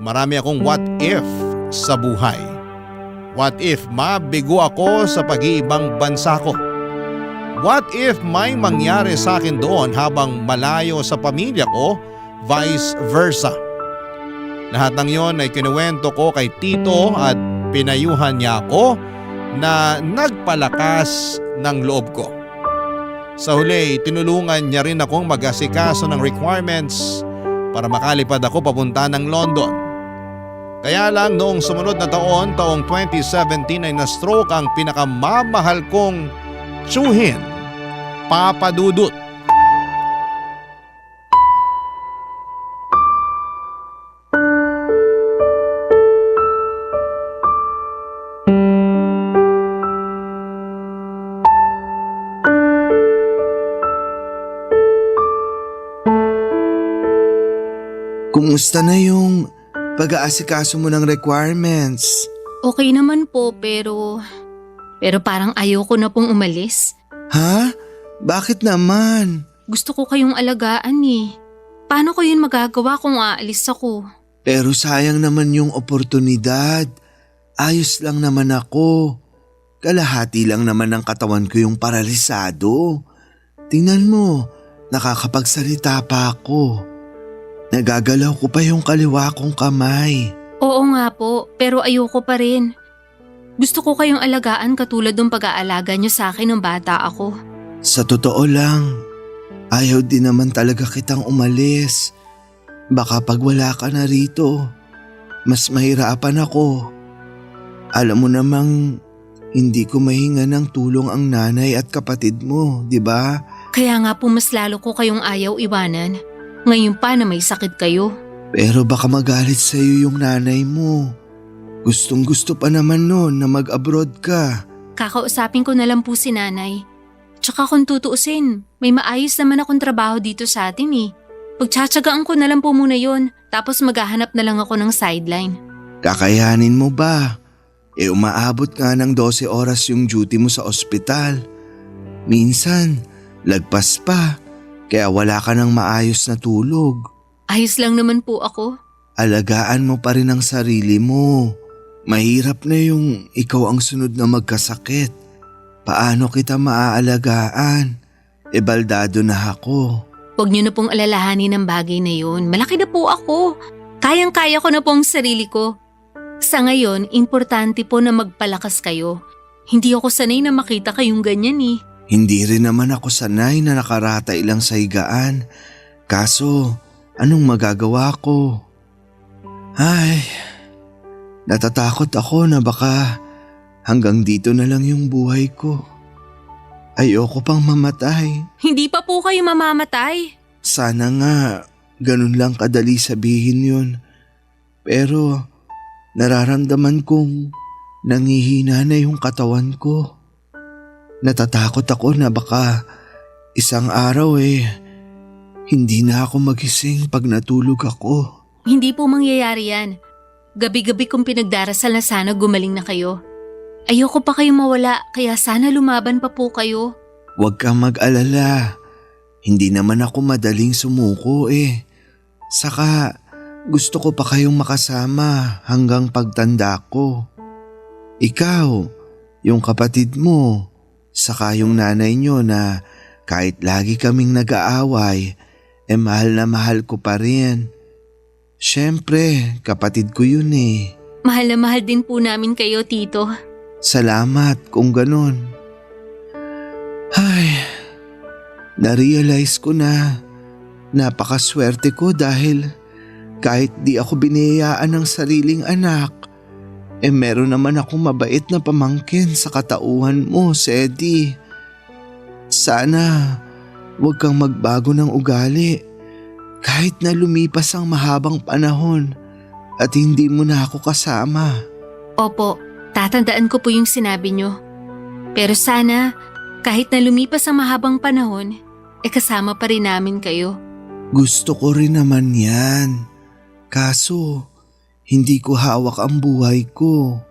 S3: Marami akong what if sa buhay. What if mabigo ako sa pag-iibang bansa ko? What if may mangyari sa akin doon habang malayo sa pamilya ko, vice versa? Lahat ng yon ay kinuwento ko kay Tito at pinayuhan niya ako na nagpalakas ng loob ko. Sa huli, tinulungan niya rin akong mag-asikaso ng requirements para makalipad ako papunta ng London. Kaya lang noong sumunod na taong 2017 ay na-stroke ang pinakamamahal kong tiyuhin, Papadudot.
S5: Kumusta na yung pag-aasikaso mo ng requirements?
S6: Okay naman po pero parang ayoko na pong umalis.
S5: Ha? Bakit naman?
S6: Gusto ko kayong alagaan eh. Paano ko yun magagawa kung aalis ako?
S5: Pero sayang naman yung oportunidad. Ayos lang naman ako. Kalahati lang naman ng katawan ko yung paralisado. Tingnan mo, nakakapagsalita pa ako. Nagagalaw ko pa yung kaliwa kong kamay.
S6: Oo nga po, pero ayoko pa rin. Gusto ko kayong alagaan katulad ng pag-aalaga niyo sa akin nung bata ako.
S5: Sa totoo lang, ayaw din naman talaga kitang umalis. Baka pag wala ka na rito, mas mahirapan ako. Alam mo namang hindi ko mahinga ng tulong ang nanay at kapatid mo, di ba?
S6: Kaya nga po mas lalo ko kayong ayaw iwanan. Ngayon pa na may sakit kayo.
S5: Pero baka magalit sa'yo yung nanay mo. Gustong gusto pa naman noon na mag-abroad ka.
S6: Kakausapin ko na lang po si nanay. Tsaka kung tutuusin, may maayos naman akong trabaho dito sa atin eh. Pagtsatsagaan ko na lang po muna yon, tapos maghahanap na lang ako ng sideline.
S5: Kakayanin mo ba? Umaabot nga ng 12 oras yung duty mo sa ospital. Minsan, lagpas pa, kaya wala ka ng maayos na tulog.
S6: Ayos lang naman po ako.
S5: Alagaan mo pa rin ang sarili mo. Mahirap na yung ikaw ang sunod na magkasakit. Paano kita maaalagaan? Baldado na ako.
S6: Huwag niyo na pong alalahanin ang bagay na yun. Malaki na po ako. Kayang-kaya ko na po ang sarili ko. Sa ngayon, importante po na magpalakas kayo. Hindi ako sanay na makita kayong ganyan eh.
S5: Hindi rin naman ako sanay na nakaratay lang sa higaan. Kaso, anong magagawa ko? Ay, natatakot ako na baka hanggang dito na lang yung buhay ko. Ayoko pang mamatay.
S6: Hindi pa po kayo mamamatay.
S5: Sana nga, ganun lang kadali sabihin yun. Pero, nararamdaman kong nangihina na yung katawan ko. Natatakot ako na baka isang araw hindi na ako magising pag natulog ako.
S6: Hindi po mangyayari yan. Gabi-gabi kong pinagdarasal na sana gumaling na kayo. Ayoko pa kayong mawala kaya sana lumaban pa po kayo.
S5: Huwag kang mag-alala. Hindi naman ako madaling sumuko Saka gusto ko pa kayong makasama hanggang pagtanda ko. Ikaw, yung kapatid mo, saka yung nanay nyo na kahit lagi kaming nag-aaway, mahal na mahal ko pa rin. Siyempre, kapatid ko yun
S6: Mahal na mahal din po namin kayo, Tito.
S5: Salamat kung ganun. Ay, na-realize ko na napakaswerte ko dahil kahit di ako biniyayaan ng sariling anak, meron naman akong mabait na pamangkin sa katauhan mo, Sedi. Sana huwag kang magbago ng ugali kahit na lumipas ang mahabang panahon at hindi mo na ako kasama.
S6: Opo, tatandaan ko po yung sinabi nyo. Pero sana, kahit na lumipas ang mahabang panahon, kasama pa rin namin kayo.
S5: Gusto ko rin naman yan. Kaso, hindi ko hawak ang buhay ko.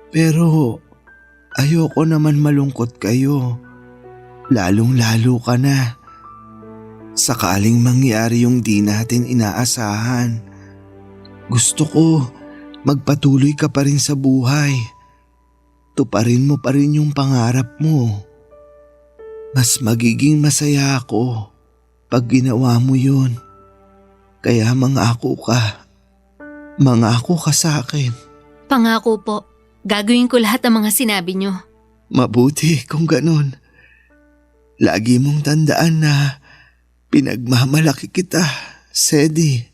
S5: Pero, ayoko naman malungkot kayo. Lalong-lalo ka na. Sakaling mangyari yung di natin inaasahan. Gusto ko magpatuloy ka pa rin sa buhay. Tuparin mo pa rin yung pangarap mo. Mas magiging masaya ako pag ginawa mo yun. Kaya mangako ka. Mangako ka sa akin.
S6: Pangako po, gagawin ko lahat ng mga sinabi nyo.
S5: Mabuti kung ganun. Lagi mong tandaan na pinagmamalaki kita, Sedi.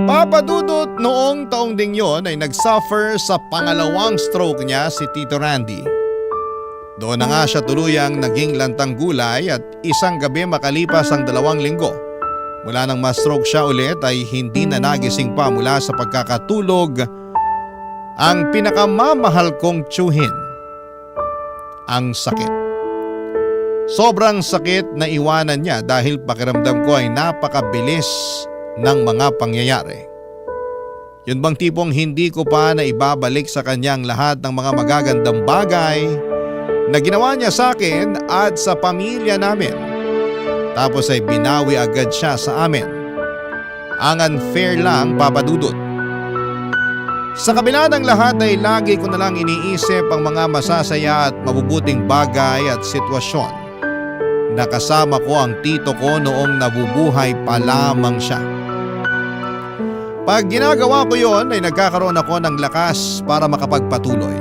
S3: Papadudot noong taong ding yon ay nagsuffer sa pangalawang stroke niya si Tito Randy. Doon na nga siya tuluyang naging lantang gulay at isang gabi makalipas ang 2 linggo. Mula nang ma-stroke siya ulit ay hindi na nagising pa mula sa pagkakatulog ang pinakamamahal kong tiyuhin. Ang sakit. Sobrang sakit na iwanan niya dahil pakiramdam ko ay napakabilis ng mga pangyayari. Yun bang tipong hindi ko pa na ibabalik sa kanyang lahat ng mga magagandang bagay na ginawa niya sa akin at sa pamilya namin. Tapos ay binawi agad siya sa amin. Ang unfair lang, Papadudot. Sa kabila ng lahat ay lagi ko na lang iniisip ang mga masasaya at mabubuting bagay at sitwasyon na kasama ko ang tito ko noong nabubuhay pa lamang siya. Pag ginagawa ko yon ay nagkakaroon ako ng lakas para makapagpatuloy.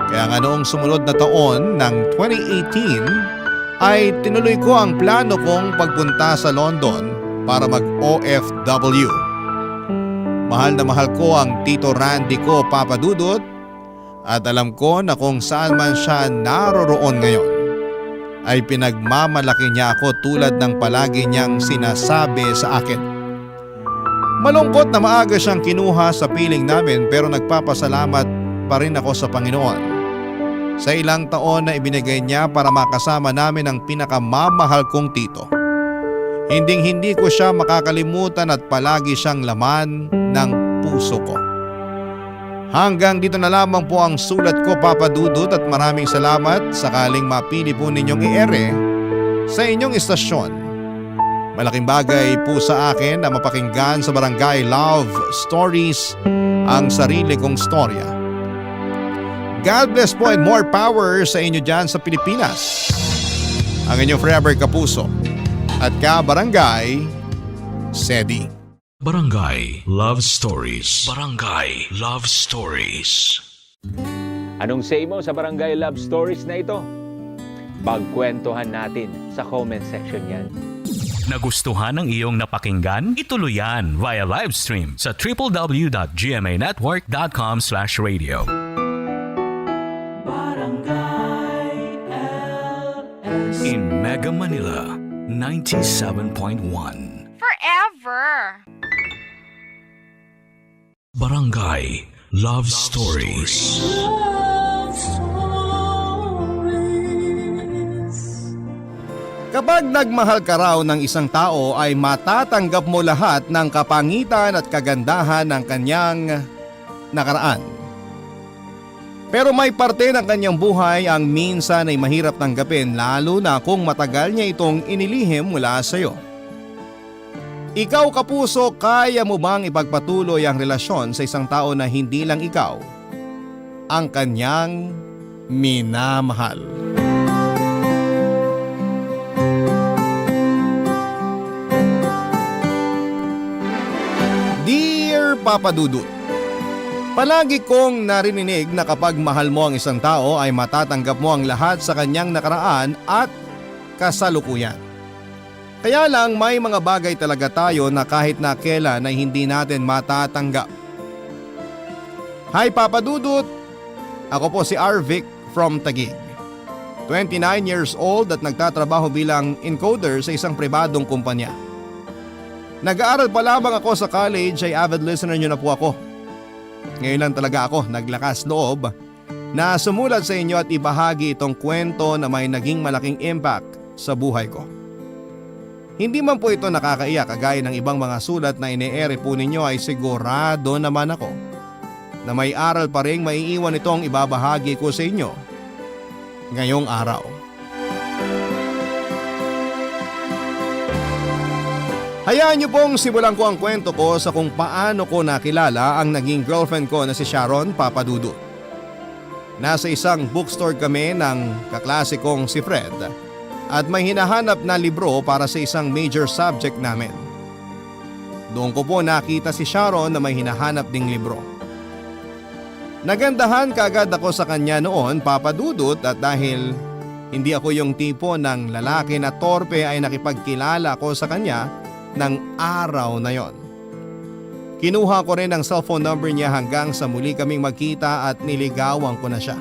S3: Kaya nga noong sumunod na taon ng 2018 ay tinuloy ko ang plano kong pagpunta sa London para mag-OFW. Mahal na mahal ko ang Tito Randy ko, Papa Dudut, at alam ko na kung saan man siya naroroon ngayon ay pinagmamalaki niya ako tulad ng palagi niyang sinasabi sa akin. Malungkot na maaga siyang kinuha sa piling namin pero nagpapasalamat pa rin ako sa Panginoon sa ilang taon na ibinigay niya para makasama namin ang pinakamamahal kong tito. Hinding-hindi ko siya makakalimutan at palagi siyang laman ng puso ko. Hanggang dito na lamang po ang sulat ko, Papa Dudut, at maraming salamat sakaling mapili po ninyong i-ere sa inyong istasyon. Malaking bagay po sa akin na mapakinggan sa Barangay Love Stories ang sarili kong storya. God bless po and more power sa inyo dyan sa Pilipinas. Ang inyong forever kapuso at ka-barangay, Sedi.
S1: Barangay Love Stories. Barangay Love Stories.
S7: Anong say mo sa Barangay Love Stories na ito? Pagkwentuhan natin sa comment section yan.
S1: Nagustuhan ng iyong napakinggan? Ituloy yan via live stream sa www.gmanetwork.com/radio. In Mega Manila, 97.1.
S8: Forever.
S1: Barangay Love Stories.
S2: Love Stories.
S3: Kapag nagmahal ka raw ng isang tao ay matatanggap mo lahat ng kapangitan at kagandahan ng kanyang nakaraan. Pero may parte ng kanyang buhay ang minsan ay mahirap tanggapin lalo na kung matagal niya itong inilihim mula sa iyo. Ikaw kapuso, kaya mo bang ipagpatuloy ang relasyon sa isang tao na hindi lang ikaw ang kanyang minamahal? Dear Papa Dudut, palagi kong narinig na kapag mahal mo ang isang tao ay matatanggap mo ang lahat sa kanyang nakaraan at kasalukuyan. Kaya lang may mga bagay talaga tayo na kahit na kailan ay hindi natin matatanggap. Hi Papa Dudut! Ako po si Arvic from Taguig. 29 years old at nagtatrabaho bilang encoder sa isang pribadong kumpanya. Nag-aaral pa lamang ako sa college ay avid listener niyo na po ako. Ngayon lang talaga ako naglakas loob na sumulat sa inyo at ibahagi itong kwento na may naging malaking impact sa buhay ko. Hindi man po ito nakakaiyak kagaya ng ibang mga sulat na ine-ere po ninyo ay sigurado naman ako na may aral pa rin maiiwan itong ibabahagi ko sa inyo ngayong araw. Hayaan niyo pong simulan ko ang kwento ko sa kung paano ko nakilala ang naging girlfriend ko na si Sharon, Papa Dudut. Nasa isang bookstore kami ng kaklase kong si Fred at may hinahanap na libro para sa isang major subject namin. Doon ko po nakita si Sharon na may hinahanap ding libro. Nagandahan kaagad ako sa kanya noon, Papa Dudut, at dahil hindi ako yung tipo ng lalaki na torpe ay nakipagkilala ako sa kanya ng araw na yon. Kinuha ko rin ang cellphone number niya hanggang sa muli kaming magkita at niligawan ko na siya.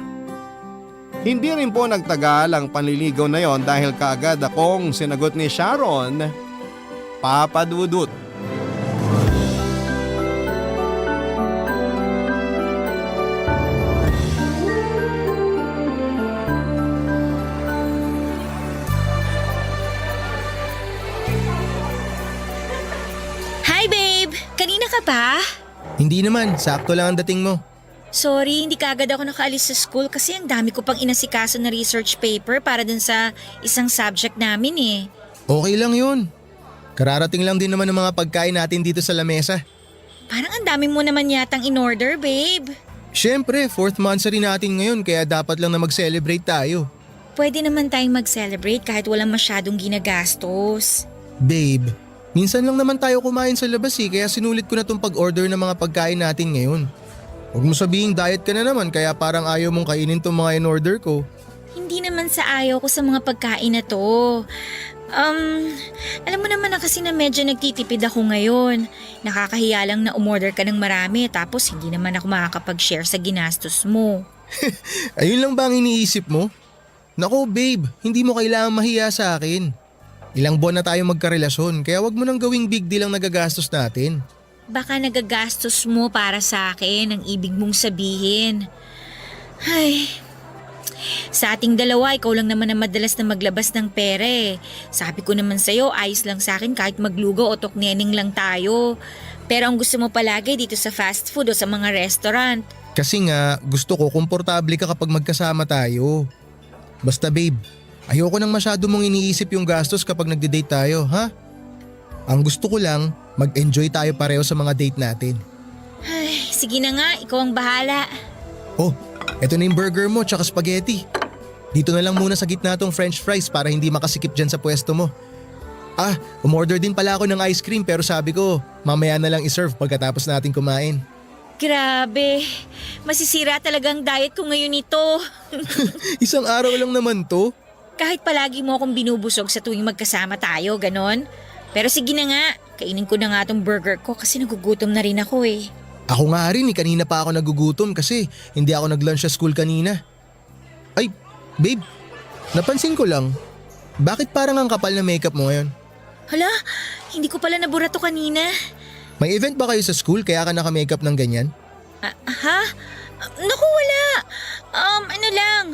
S3: Hindi rin po nagtagal ang panliligaw na yon dahil kaagad akong sinagot ni Sharon, Papa Dudut.
S8: Hi, babe! Kanina ka pa?
S9: Hindi naman, sakto lang ang dating mo.
S8: Sorry, hindi ka agad ako nakaalis sa school kasi ang dami ko pang inasikaso na research paper para dun sa isang subject namin eh.
S9: Okay lang yun. Kararating lang din naman ng mga pagkain natin dito sa lamesa.
S8: Parang ang dami mo naman yatang in-order, babe.
S9: Siyempre, 4th monthsary natin ngayon kaya dapat lang na mag-celebrate tayo.
S8: Pwede naman tayong mag-celebrate kahit walang masyadong ginagastos.
S9: Babe, minsan lang naman tayo kumain sa labas kaya sinulit ko na tong pag-order ng mga pagkain natin ngayon. Huwag mo sabihing diet ka na naman kaya parang ayaw mong kainin tong mga in-order ko.
S8: Hindi naman sa ayaw ko sa mga pagkain na to. Alam mo naman na kasi na medyo nagtitipid ako ngayon. Nakakahiya lang na umorder ka ng marami tapos hindi naman ako makakapag-share sa ginastos mo.
S9: Ayun lang ba ang iniisip mo? Nako babe, hindi mo kailangan mahiya sa akin. Ilang buwan na tayo magkarelasyon kaya wag mo nang gawing big deal ang nagagastos natin.
S8: Baka nagagastos mo para sa akin ang ibig mong sabihin. Ay, sa ating dalawa, ikaw lang naman ang madalas na maglabas ng pera eh. Sabi ko naman sa'yo, ayos lang sa akin kahit maglugo o tokneneng lang tayo. Pero ang gusto mo palagi dito sa fast food o sa mga restaurant.
S9: Kasi nga, gusto ko komportable ka kapag magkasama tayo. Basta babe, ayoko nang masyado mong iniisip yung gastos kapag nagde-date tayo, ha? Ang gusto ko lang, mag-enjoy tayo pareho sa mga date natin.
S8: Ay, sige na nga, ikaw ang bahala.
S9: Oh, eto na yung burger mo tsaka spaghetti. Dito na lang muna sa gitna tong french fries para hindi makasikip dyan sa pwesto mo. Ah, umorder din pala ako ng ice cream pero sabi ko, mamaya na lang iserve pagkatapos natin kumain.
S8: Grabe, masisira talagang diet ko ngayon ito.
S9: Isang araw lang naman to.
S8: Kahit palagi mo akong binubusog sa tuwing magkasama tayo, ganon. Pero sige na nga, kainin ko na nga tong burger ko kasi nagugutom na rin ako eh.
S9: Ako nga rin kanina pa ako nagugutom kasi hindi ako nag-lunch sa school kanina. Ay, babe, napansin ko lang, bakit parang ang kapal na makeup mo ngayon?
S8: Hala, hindi ko pala nabura to kanina.
S9: May event ba kayo sa school kaya ka naka-makeup ng ganyan?
S8: Ha? Naku, wala. Ano lang,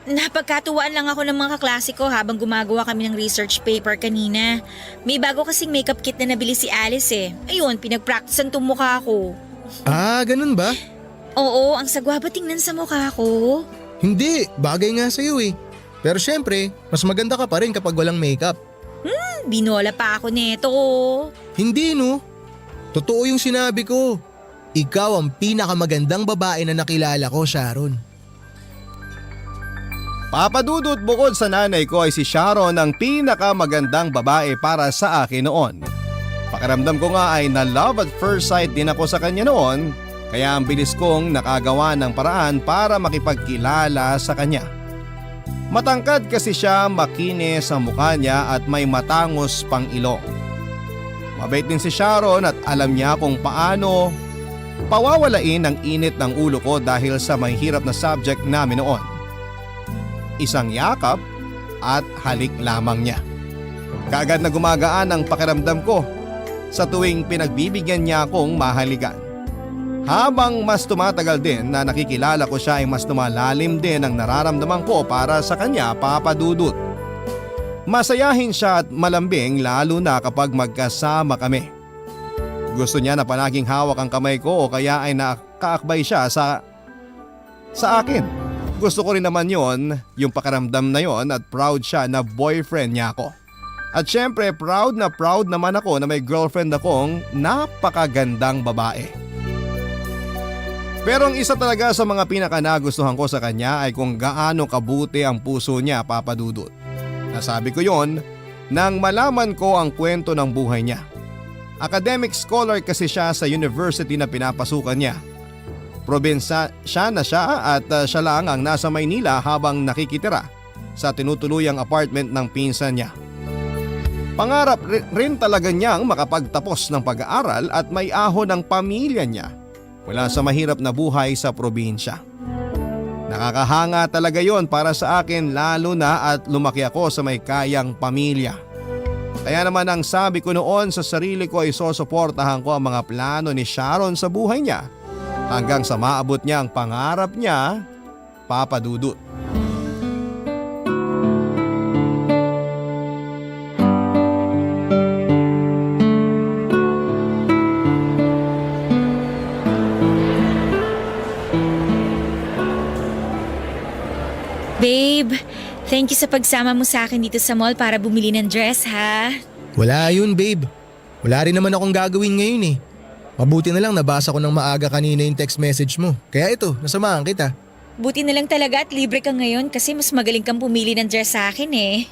S8: napagkatuwaan lang ako ng mga kaklase ko habang gumagawa kami ng research paper kanina. May bago kasing makeup kit na nabili si Alice eh. Ayun, pinag-practicean tong mukha ko.
S9: Ah, ganun ba?
S8: Oo, ang sagwa ba tingnan sa mukha ko?
S9: Hindi, bagay nga sa'yo eh. Pero syempre, mas maganda ka pa rin kapag walang makeup.
S8: Binola pa ako neto.
S9: Hindi no. Totoo yung sinabi ko. Ikaw ang pinakamagandang babae na nakilala ko, Sharon.
S3: Papadudot bukod sa nanay ko ay si Sharon ang pinakamagandang babae para sa akin noon. Pakiramdam ko nga ay na love at first sight din ako sa kanya noon, kaya ang bilis kong nakagawa ng paraan para makipagkilala sa kanya. Matangkad kasi siya, makinis ang mukha niya at may matangos pang ilong. Mabait din si Sharon at alam niya kung paano pawawalain ang init ng ulo ko dahil sa mahirap na subject namin noon. Isang yakap at halik lamang niya. Kaagad na gumagaan ang pakiramdam ko sa tuwing pinagbibigyan niya akong mahalikan. Habang mas tumatagal din na nakikilala ko siya ay mas lumalalim din ang nararamdaman ko para sa kanya, Papa Dudut. Masayahin siya at malambing lalo na kapag magkasama kami. Gusto niya na palaging hawak ang kamay ko o kaya ay nakaakbay siya sa akin. Gusto ko rin naman yon, yung pakiramdam na yon at proud siya na boyfriend niya ako. At syempre proud naman ako na may girlfriend akong napakagandang babae. Pero ang isa talaga sa mga pinakanagustuhan ko sa kanya ay kung gaano kabuti ang puso niya, Papa Dudut. Nasabi ko yon nang malaman ko ang kwento ng buhay niya. Academic scholar kasi siya sa university na pinapasukan niya. Probinsya na siya at siya lang ang nasa Maynila habang nakikitira sa tinutuluyang apartment ng pinsan niya. Pangarap rin talaga niyang makapagtapos ng pag-aaral at may ahon ng pamilya niya mula sa mahirap na buhay sa probinsya. Nakakahanga talaga yon para sa akin lalo na at lumaki ako sa may kayang pamilya. Kaya naman ang sabi ko noon sa sarili ko ay susuportahan ko ang mga plano ni Sharon sa buhay niya hanggang sa maabot niya ang pangarap niya, Papa Dudut.
S8: Babe, thank you sa pagsama mo sa akin dito sa mall para bumili ng dress ha.
S9: Wala yun babe. Wala rin naman akong gagawin ngayon eh. Mabuti na lang nabasa ko ng maaga kanina yung text message mo. Kaya ito, nasamahan kita.
S8: Buti na lang talaga at libre ka ngayon kasi mas magaling kang pumili ng dress sa akin eh.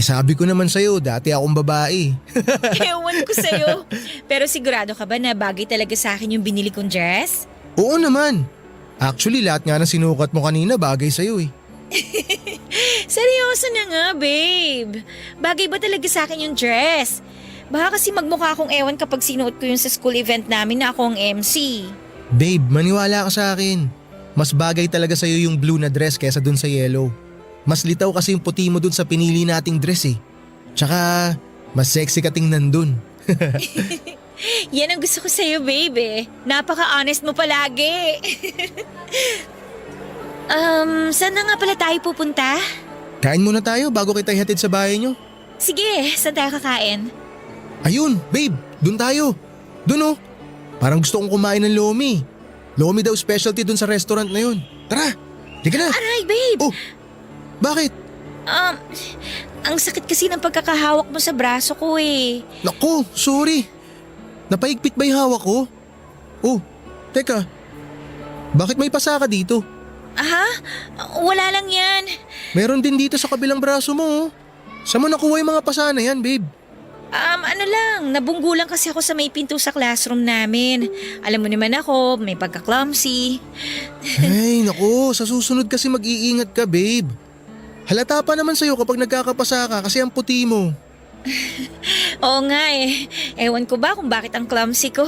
S9: Sabi ko naman sa'yo, dati akong babae.
S8: Ewan ko sa'yo. Pero sigurado ka ba na bagay talaga sa akin yung binili kong dress?
S9: Oo naman. Actually, lahat nga ng sinukat mo kanina bagay sa'yo eh.
S8: Seryoso na nga, babe. Bagay ba talaga sa akin yung dress? Baka kasi magmukha akong ewan kapag sinuot ko yung sa school event namin na ako ang MC.
S9: Babe, maniwala ka sa akin. Mas bagay talaga sa'yo yung blue na dress kesa dun sa yellow. Mas litaw kasi yung puti mo dun sa pinili nating dress eh. Tsaka, mas sexy ka tingnan dun.
S8: Yan ang gusto ko sa'yo, babe eh. Napaka-honest mo palagi. Saan na nga pala tayo pupunta?
S9: Kain muna tayo bago kita ihatid sa bahay nyo.
S8: Sige, saan tayo kakain?
S9: Ayun, babe, dun tayo. Dun oh. Parang gusto kong kumain ng lomi. Lomi daw specialty dun sa restaurant na yun. Tara, liga na.
S8: Aray, babe!
S9: Oh, bakit?
S8: Ang sakit kasi ng pagkakahawak mo sa braso ko eh.
S9: Naku, sorry. Napaigpit ba yung hawak ko? Oh, teka. Bakit may pasa ka dito?
S8: Aha? Wala lang yan.
S9: Meron din dito sa kabilang braso mo oh. Saan mo nakuha yung mga pasa na yan, babe?
S8: Ano lang, nabunggo lang kasi ako sa may pinto sa classroom namin. Alam mo naman ako, may pagka-clumsy.
S9: Ay, naku, sa susunod kasi mag-iingat ka, babe. Halata pa naman sa'yo kapag nagkakapasa ka kasi ang puti mo.
S8: Oo nga eh. Ewan ko ba kung bakit ang clumsy ko.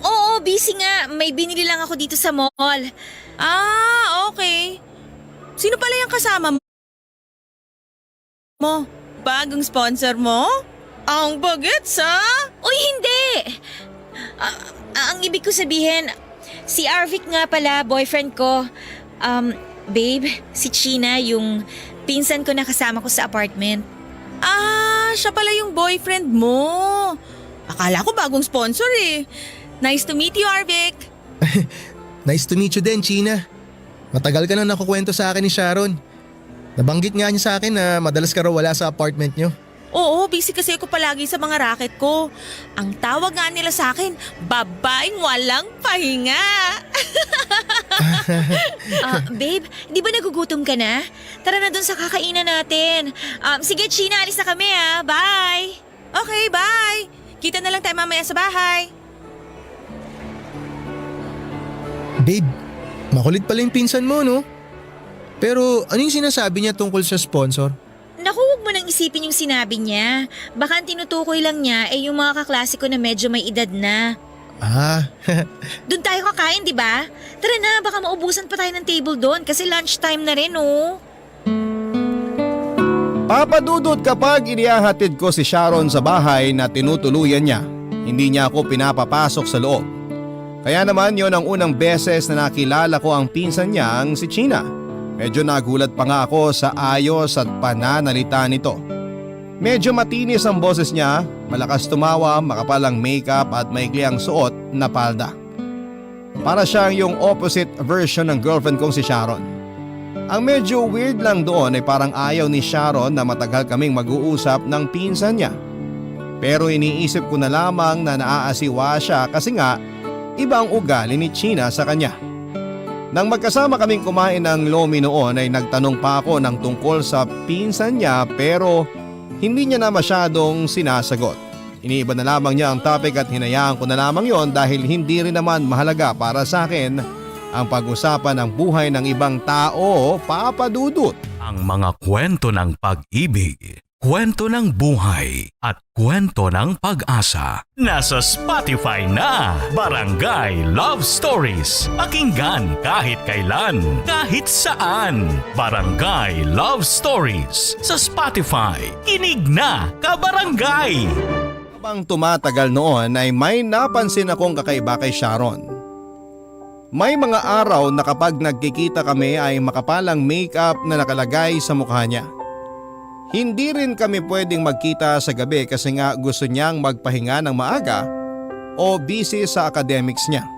S8: Oo, busy nga. May binili lang ako dito sa mall.
S4: Okay. Sino pala yung kasama mo? Bagong sponsor mo? Ang bagets, ha?
S8: Uy, hindi! Ang ibig ko sabihin, si Arvic nga pala, boyfriend ko. Babe, si China, yung pinsan ko na kasama ko sa apartment.
S4: Siya pala yung boyfriend mo. Akala ko bagong sponsor eh. Nice to meet you, Arvic.
S9: Nice to meet you din, China. Matagal ka na nakukwento sa akin ni Sharon. Nabanggit nga niya sa akin na madalas ka raw wala sa apartment niyo.
S4: Oo, busy kasi ako palagi sa mga racket ko. Ang tawag nga nila sa akin, babaeng walang pahinga.
S8: Babe, di ba nagugutom ka na? Tara na dun sa kakainan natin. Sige, China, alis na kami ha. Bye!
S4: Okay, bye. Kita na lang tayo mamaya sa bahay.
S9: Babe, makulit pala yung pinsan mo, no? Pero ano yung sinasabi niya tungkol sa sponsor?
S8: Naku, huwag mo nang isipin yung sinabi niya. Baka ang tinutukoy lang niya ay yung mga kaklasiko na medyo may edad na. Doon tayo kakain, di ba? Tara na, baka maubusan pa tayo ng table doon kasi lunchtime na rin, oh.
S3: Papadudot kapag inihahatid ko si Sharon sa bahay na tinutuluyan niya, hindi niya ako pinapapasok sa loob. Kaya naman yon ang unang beses na nakilala ko ang pinsan niyang si China. Medyo nagulat pa nga ako sa ayos at pananalita nito. Medyo matinis ang boses niya, malakas tumawa, makapal ang makeup at maikli ang suot na palda. Para siyang yung opposite version ng girlfriend kong si Sharon. Ang medyo weird lang doon ay parang ayaw ni Sharon na matagal kaming mag-uusap ng pinsan niya. Pero iniisip ko na lamang na naaasiwa siya kasi nga iba ang ugali ni China sa kanya. Nang magkasama kaming kumain ng lomi noon ay nagtanong pa ako ng tungkol sa pinsan niya pero hindi niya na masyadong sinasagot. Iniiba na lamang niya ang topic at hinayaan ko na lamang yon dahil hindi rin naman mahalaga para sa akin ang pag-usapan ng buhay ng ibang tao, papadudot.
S1: Ang mga kwento ng pag-ibig, kwento ng buhay at kwento ng pag-asa. Nasa Spotify na, Barangay Love Stories. Pakinggan kahit kailan, kahit saan. Barangay Love Stories sa Spotify. Kinig na, kabarangay!
S3: Habang tumatagal noon ay may napansin akong kakaiba kay Sharon. May mga araw na kapag nagkikita kami ay makapalang makeup na nakalagay sa mukha niya. Hindi rin kami pwedeng magkita sa gabi kasi nga gusto niyang magpahinga ng maaga o busy sa academics niya.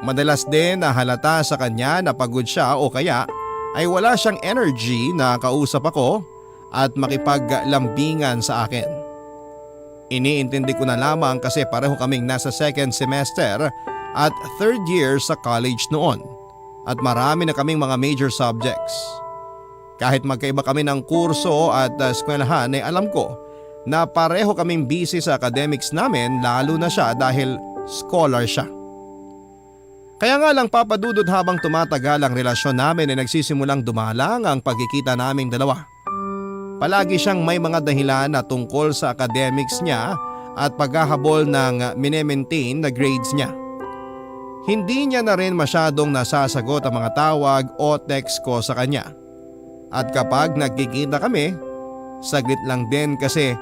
S3: Madalas din na halata sa kanya na pagod siya o kaya ay wala siyang energy na kausap ako at makipaglambingan sa akin. Iniintindi ko na lamang kasi pareho kaming nasa second semester at third year sa college noon at marami na kaming mga major subjects. Kahit magkaiba kami ng kurso at eskwelahan ay alam ko na pareho kaming busy sa academics namin, lalo na siya dahil scholar siya. Kaya nga lang papadudod, habang tumatagal ang relasyon namin ay nagsisimulang dumalang ang pagkikita naming dalawa. Palagi siyang may mga dahilan na tungkol sa academics niya at paghahabol ng minemaintain na grades niya. Hindi niya na rin masyadong nasasagot ang mga tawag o text ko sa kanya. At kapag nagkikita kami, saglit lang din kasi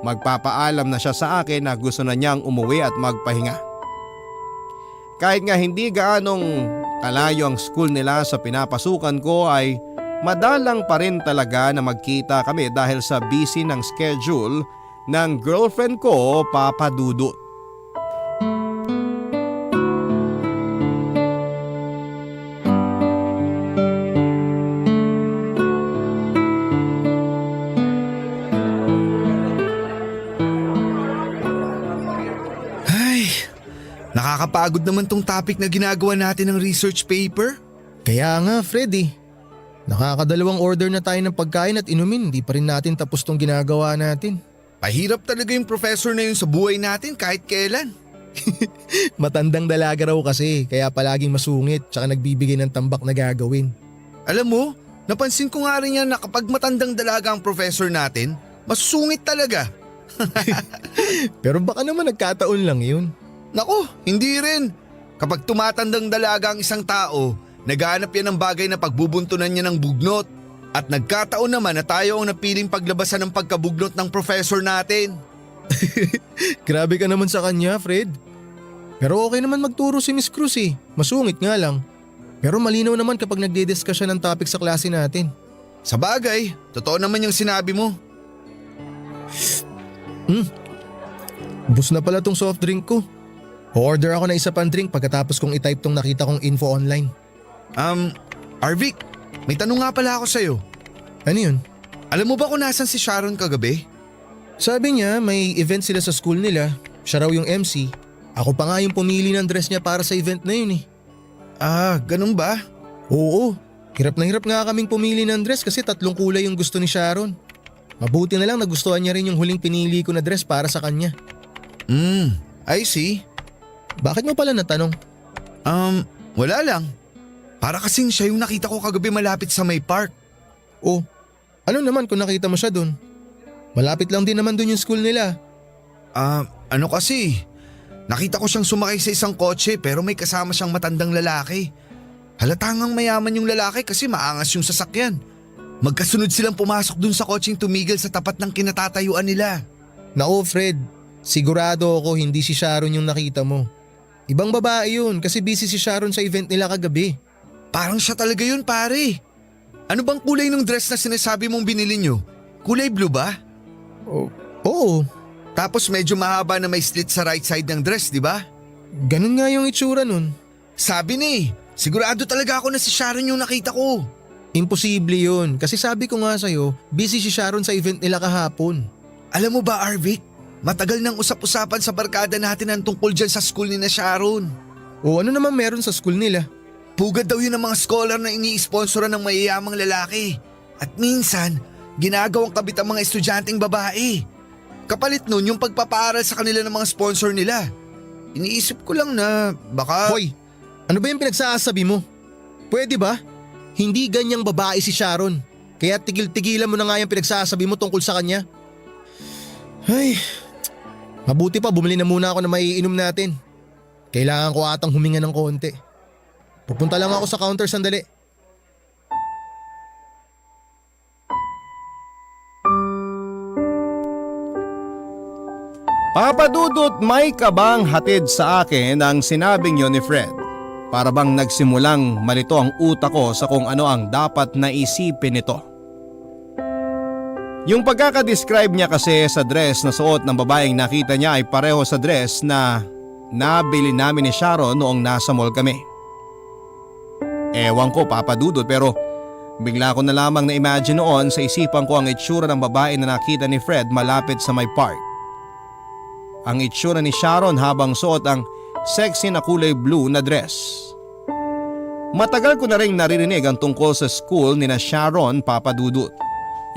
S3: magpapaalam na siya sa akin na gusto na niyang umuwi at magpahinga. Kahit nga hindi gaanong kalayo ang school nila sa pinapasukan ko ay madalang pa rin talaga na magkita kami dahil sa busy ng schedule ng girlfriend ko, Papa Dudut.
S5: Ay, nakakapagod naman tong topic na ginagawa natin ng research paper.
S9: Kaya nga Freddy, nakakadalawang order na tayo ng pagkain at inumin, hindi pa rin natin tapos tong ginagawa natin.
S5: Pahirap talaga yung professor na yun sa buhay natin kahit kailan.
S9: Matandang dalaga raw kasi, kaya palaging masungit tsaka nagbibigay ng tambak na gagawin.
S5: Alam mo, napansin ko nga rin yan na kapag matandang dalaga ang professor natin, masusungit talaga.
S9: Pero baka naman nagkataon lang yun.
S5: Nako, hindi rin. Kapag tumatandang dalaga ang isang tao, naghahanap yan ng bagay na pagbubuntunan niya ng bugnot. At nagkataon naman na tayo ang napiling paglabasan ng pagkabugnot ng professor natin.
S9: Grabe ka naman sa kanya, Fred. Pero okay naman magturo si Miss Cruz eh. Masungit nga lang. Pero malinaw naman kapag nagde-discuss siya ng topic sa klase natin.
S5: Sa bagay, totoo naman yung sinabi mo.
S9: Bus na pala tong soft drink ko. O-order ako na isa pang drink pagkatapos kong i-type tong nakita kong info online.
S5: Arvic, may tanong nga pala ako sa'yo.
S9: Ano yun?
S5: Alam mo ba kung nasan si Sharon kagabi?
S9: Sabi niya may event sila sa school nila. Siya raw yung MC. Ako pa nga yung pumili ng dress niya para sa event na yun eh.
S5: Ah, ganun ba?
S9: Oo, hirap na hirap nga kaming pumili ng dress kasi 3 kulay yung gusto ni Sharon. Mabuti na lang nagustuhan niya rin yung huling pinili ko na dress para sa kanya.
S5: I see.
S9: Bakit mo pala natanong?
S5: Wala lang. Para kasing siya yung nakita ko kagabi malapit sa may park.
S9: Oh, ano naman kung nakita mo siya dun? Malapit lang din naman dun yung school nila.
S5: Ano kasi, nakita ko siyang sumakay sa isang kotse pero may kasama siyang matandang lalaki. Halatangang mayaman yung lalaki kasi maangas yung sasakyan. Magkasunod silang pumasok dun sa kotseng tumigil sa tapat ng kinatatayuan nila.
S9: Nako Fred, sigurado ako hindi si Sharon yung nakita mo. Ibang babae yun kasi busy si Sharon sa event nila kagabi.
S5: Parang siya talaga yun pare. Ano bang kulay ng dress na sinasabi mong binili nyo? Kulay blue ba?
S9: Oo,
S5: Tapos medyo mahaba na may slit sa right side ng dress, di ba?
S9: ganun nga yung itsura nun.
S5: Sabi ni, sigurado talaga ako na si Sharon yung nakita ko.
S9: Imposible yun kasi sabi ko nga sa'yo, busy si Sharon sa event nila kahapon.
S5: Alam mo ba Arvic, matagal nang usap-usapan sa barkada natin ang tungkol dyan sa school ni na Sharon.
S9: O ano naman meron sa school nila?
S5: Pugad daw yun ng mga scholar na ini-sponsoran ng mayayamang lalaki. At minsan, ginagawang kabit ang mga estudyanteng babae. Kapalit nun yung pagpapaaral sa kanila ng mga sponsor nila. Iniisip ko lang na baka…
S9: Hoy, ano ba yung pinagsasabi mo? Pwede ba? Hindi ganyang babae si Sharon. Kaya tigil-tigilan mo na nga yung pinagsasabi mo tungkol sa kanya. Ay, mabuti pa bumili na muna ako na maiinom natin. Kailangan ko atang huminga ng konti. Pupunta lang ako sa counter sandali.
S3: Papa Dudut, may kabang hatid sa akin ang sinabing yun ni Fred. Para bang nagsimulang malito ang utak ko sa kung ano ang dapat na isipin nito. Yung pagkakadescribe niya kasi sa dress na suot ng babaeng nakita niya ay pareho sa dress na nabili namin ni Sharon noong nasa mall kami. Ewan ko Papa Dudut, pero bigla ko na lamang na-imagine noon sa isipan ko ang itsura ng babae na nakita ni Fred malapit sa may park. ang itsura ni Sharon habang suot ang sexy na kulay blue na dress. Matagal ko na rin naririnig ang tungkol sa school ni na Sharon, Papa Dudut.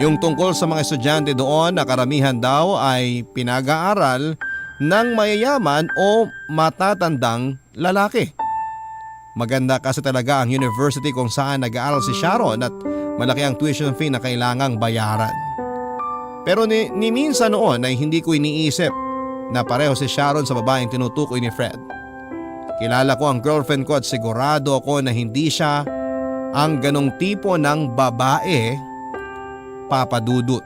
S3: Yung tungkol sa mga estudyante doon na karamihan daw ay pinag-aaral ng mayayaman o matatandang lalaki. Maganda kasi talaga ang university kung saan nag-aaral si Sharon at malaki ang tuition fee na kailangang bayaran. Pero ni minsan noon ay hindi ko iniisip na pareho si Sharon sa babaeng tinutukoy ni Fred. Kilala ko ang girlfriend ko at sigurado ako na hindi siya ang ganong tipo ng babae, Papa Dudut.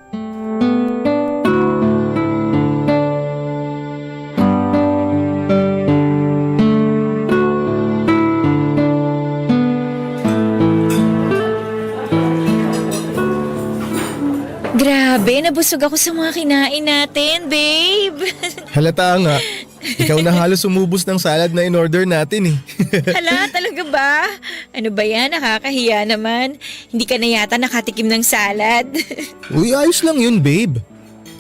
S8: Grabe, nabusog ako sa mga kinain natin, babe.
S9: Halata nga. Ikaw na halos umubos ng salad na in-order natin eh.
S8: Hala, talaga ba? Ano ba yan? Nakakahiya naman. Hindi ka na yata nakatikim ng salad.
S9: Uy, ayos lang yun, babe.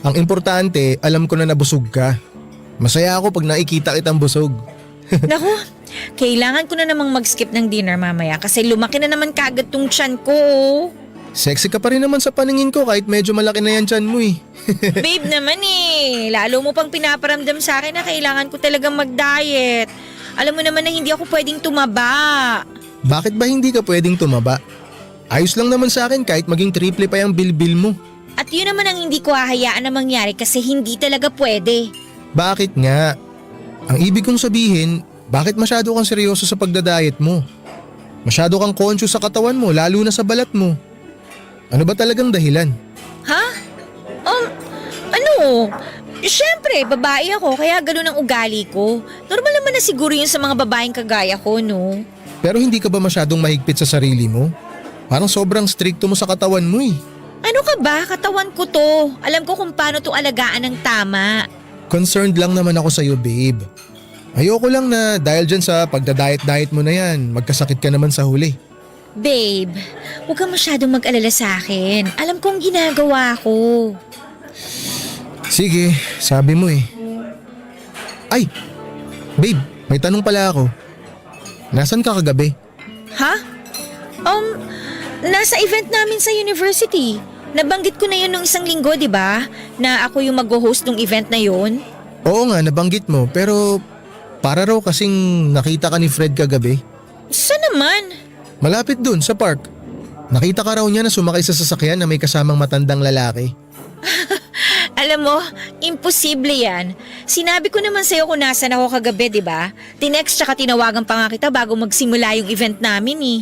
S9: Ang importante, alam ko na nabusog ka. Masaya ako pag nakikita kitang busog.
S8: Naku, kailangan ko na namang mag-skip ng dinner mamaya kasi lumaki na naman kagad tong tiyan ko.
S9: Sexy ka pa rin naman sa paningin ko kahit medyo malaki na yan tiyan mo eh.
S8: Babe naman eh, lalo mo pang pinaparamdam sa akin na kailangan ko talagang mag-diet. Alam mo naman na hindi ako pwedeng tumaba.
S9: Bakit ba hindi ka pwedeng tumaba? Ayos lang naman sa akin kahit maging triple pa yung bilbil mo.
S8: At yun naman ang hindi ko hahayaan na mangyari kasi hindi talaga pwede.
S9: Bakit nga? Ang ibig kong sabihin, bakit masyado kang seryoso sa pagdadayet mo? Masyado kang conscious sa katawan mo lalo na sa balat mo. Ano ba talagang dahilan?
S8: Ha? Ano? Siyempre, babae ako kaya gano'n ang ugali ko. Normal naman na siguro yun sa mga babaeng kagaya ko, no?
S9: Pero hindi ka ba masyadong mahigpit sa sarili mo? Parang sobrang stricto mo sa katawan mo eh.
S8: Ano ka ba? Katawan ko to. Alam ko kung paano to alagaan ng tama.
S9: Concerned lang naman ako sa'yo, babe. Ayoko lang na dahil dyan sa pagdadayet-diet mo na yan, magkasakit ka naman sa huli.
S8: Babe, huwag kang masyadong mag-alala sa akin. Alam kong ginagawa ko.
S9: Sige, sabi mo eh. Ay, babe, may tanong pala ako. Nasaan ka kagabi?
S8: Ha? Nasa event namin sa university. Nabanggit ko na yun nung isang linggo, di ba? Na ako yung mag-host ng event na yun.
S9: Oo nga, nabanggit mo, pero para raw kasing nakita ka ni Fred kagabi.
S8: Saan naman?
S9: Malapit dun, sa park. Nakita ka raw niya na sumakay sa sasakyan na may kasamang matandang lalaki.
S8: Alam mo, imposible yan. Sinabi ko naman sa'yo kung nasan ako kagabi, di ba? Tinext tsaka tinawagan pa nga kita bago magsimula yung event namin eh.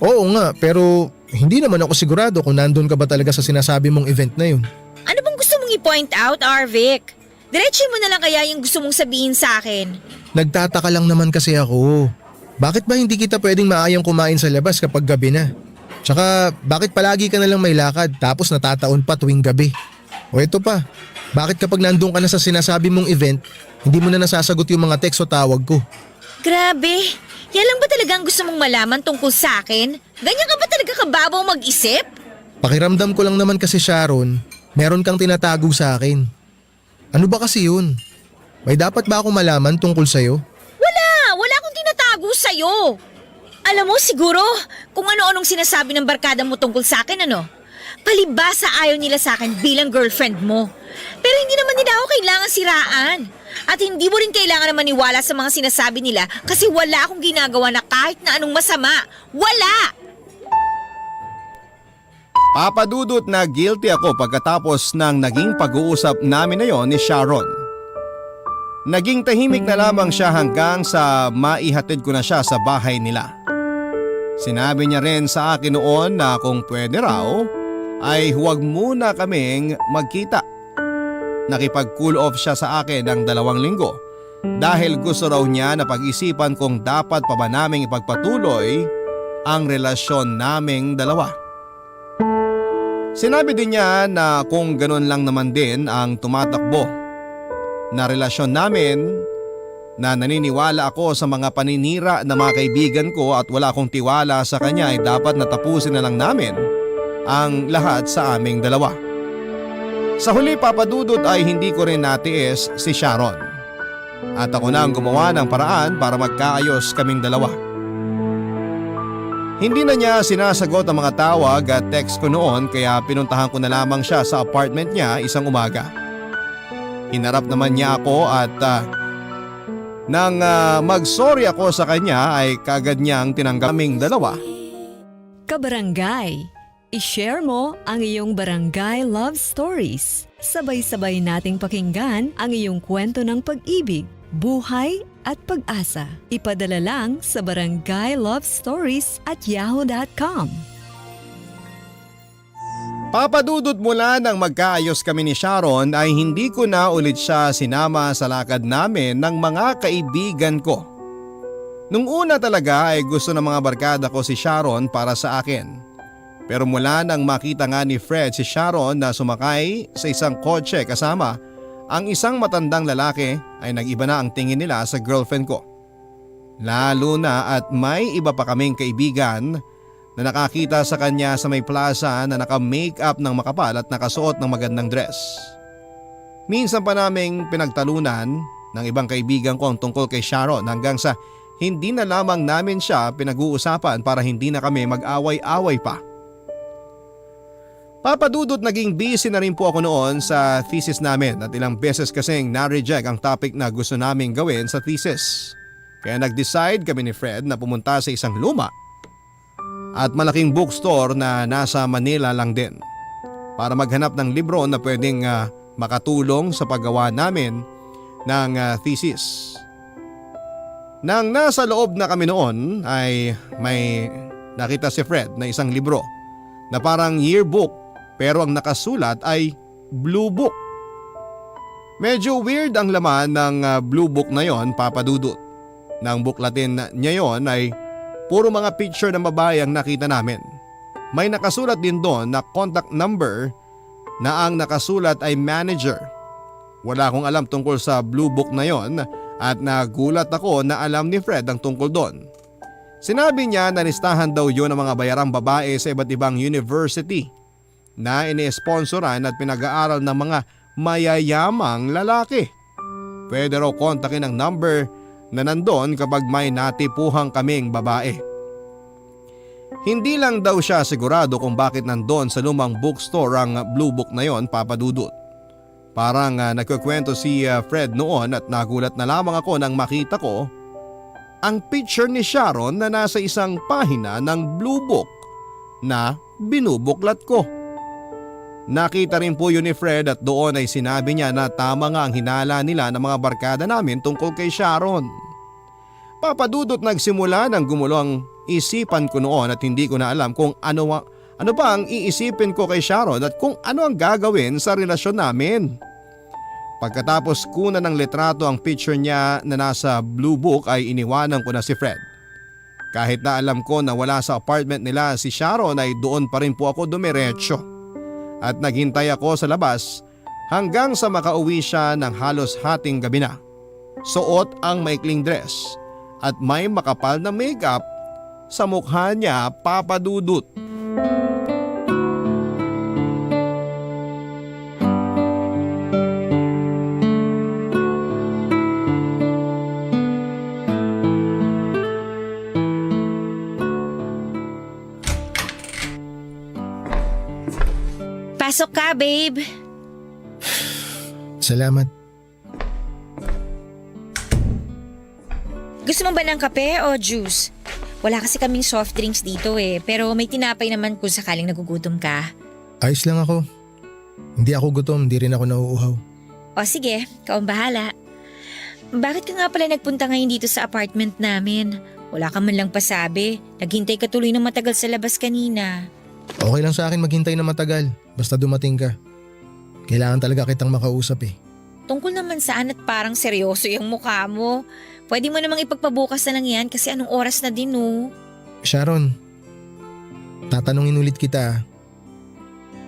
S9: Oo nga, pero hindi naman ako sigurado kung nandun ka ba talaga sa sinasabi mong event na yun.
S8: Ano bang gusto mong i-point out, Arvic? Diretso mo na lang kaya yung gusto mong sabihin sa akin.
S9: Nagtataka lang naman kasi ako. Bakit ba hindi kita pwedeng maayang kumain sa labas kapag gabi na? Tsaka bakit palagi ka na lang may lakad tapos natataon pa tuwing gabi? O ito pa, bakit kapag nandun ka na sa sinasabi mong event, hindi mo na nasasagot yung mga text o tawag ko?
S8: Grabe, yan lang ba talaga ang gusto mong malaman tungkol sa akin? Ganyan ka ba talaga kababaw mag-isip?
S9: Pakiramdam ko lang naman kasi Sharon, meron kang tinatago sa akin. Ano ba kasi yun? May dapat ba ako malaman tungkol sa'yo?
S8: Wala akong tinatago sa'yo. Alam mo siguro kung ano-anong sinasabi ng barkada mo tungkol sa akin, ano? Palibasa ayaw nila sa akin bilang girlfriend mo. Pero hindi naman nila ako kailangan siraan. At hindi mo rin kailangan na maniwala sa mga sinasabi nila kasi wala akong ginagawa na kahit na anong masama. Wala!
S3: Papa Dudut na guilty ako pagkatapos ng naging pag-uusap namin na yon ni Sharon. Naging tahimik na lamang siya hanggang sa maihatid ko na siya sa bahay nila. Sinabi niya rin sa akin noon na kung pwede raw ay huwag muna kaming magkita. Nakipag-cool off siya sa akin ng 2 linggo dahil gusto raw niya na pag-isipan kung dapat pa ba naming ipagpatuloy ang relasyon naming dalawa. Sinabi din niya na kung ganun lang naman din ang tumatakbo na relasyon namin, na naniniwala ako sa mga paninira ng mga kaibigan ko at wala akong tiwala sa kanya ay dapat natapusin na lang namin ang lahat sa aming dalawa. Sa huli, Papa Dudut, ay hindi ko rin natiis si Sharon. At ako na ang gumawa ng paraan para magkaayos kaming dalawa. Hindi na niya sinasagot ang mga tawag at text ko noon kaya pinuntahan ko na lamang siya sa apartment niya isang umaga. Hinarap naman niya ako at nang mag-sorry ako sa kanya ay kagad niyang tinanggap kaming dalawa.
S10: Kabarangay, i-share mo ang iyong barangay love stories. Sabay-sabay nating pakinggan ang iyong kwento ng pag-ibig, buhay at pag-asa. Ipadala lang sa barangaylovestories@yahoo.com.
S3: Papadudot mula nang magkaayos kami ni Sharon ay hindi ko na ulit siya sinama sa lakad namin ng mga kaibigan ko. Nung una talaga ay gusto ng mga barkada ko si Sharon para sa akin. Pero mula nang makita nga ni Fred si Sharon na sumakay sa isang kotse kasama ang isang matandang lalaki ay nag-iba na ang tingin nila sa girlfriend ko. Lalo na at may iba pa kaming kaibigan na nakakita sa kanya sa may plaza na naka-makeup ng makapal at nakasuot ng magandang dress. Minsan pa naming pinagtalunan ng ibang kaibigan ko ang tungkol kay Sharon hanggang sa hindi na lamang namin siya pinag-uusapan para hindi na kami mag-away-away pa. Papadudot naging busy na rin po ako noon sa thesis namin at ilang beses kasing na-reject ang topic na gusto naming gawin sa thesis. Kaya nag-decide kami ni Fred na pumunta sa isang luma at malaking bookstore na nasa Manila lang din para maghanap ng libro na pwedeng makatulong sa paggawa namin ng thesis. Nang nasa loob na kami noon ay may nakita si Fred na isang libro na parang yearbook pero ang nakasulat ay blue book. Medyo weird ang laman ng blue book na yon, Papadudot. Nang buklatin niya yon ay puro mga picture ng babae ang nakita namin. May nakasulat din doon na contact number na ang nakasulat ay manager. Wala akong alam tungkol sa blue book na yon at nagulat ako na alam ni Fred ang tungkol doon. Sinabi niya na listahan daw yun ng mga bayarang babae sa iba't ibang university na ini-sponsoran at pinag-aaral ng mga mayayamang lalaki. Pwede raw kontakin ang number na nandun kapag may natipuhang kaming babae. Hindi lang daw siya sigurado kung bakit nandun sa lumang bookstore ang blue book na yon, Papadudot. Parang nagkukwento si Fred noon at nagulat na lamang ako nang makita ko ang picture ni Sharon na nasa isang pahina ng blue book na binubuklat ko. Nakita rin po yun ni Fred at doon ay sinabi niya na tama nga ang hinala nila ng mga barkada namin tungkol kay Sharon. Papadudot nagsimula ng gumulo ang isipan ko noon at hindi ko na alam kung ano ba ang iisipin ko kay Sharon at kung ano ang gagawin sa relasyon namin. Pagkatapos kuna ng litrato ang picture niya na nasa blue book ay iniwanan ko na si Fred. Kahit na alam ko na wala sa apartment nila si Sharon ay doon pa rin po ako dumiretso. At naghintay ako sa labas hanggang sa makauwi siya ng halos hating gabi na. Suot ang maikling dress at may makapal na makeup sa mukha niya, Papadudot.
S8: Pasok ka, babe.
S9: Salamat.
S8: Gusto mo ba ng kape o juice? Wala kasi kaming soft drinks dito pero may tinapay naman kung sakaling nagugutom ka.
S9: Ayos lang ako. Hindi ako gutom, hindi rin ako nauuhaw.
S8: O sige, ikaw ang bahala. Bakit ka nga pala nagpunta ngayon dito sa apartment namin? Wala ka man lang pasabi. Naghintay ka tuloy ng matagal sa labas kanina.
S9: Okay lang sa akin maghintay na matagal, basta dumating ka. Kailangan talaga kitang makausap
S8: Tungkol naman saan at parang seryoso yung mukha mo. Pwede mo namang ipagpabukas na lang yan kasi anong oras na din
S9: Sharon, tatanungin ulit kita.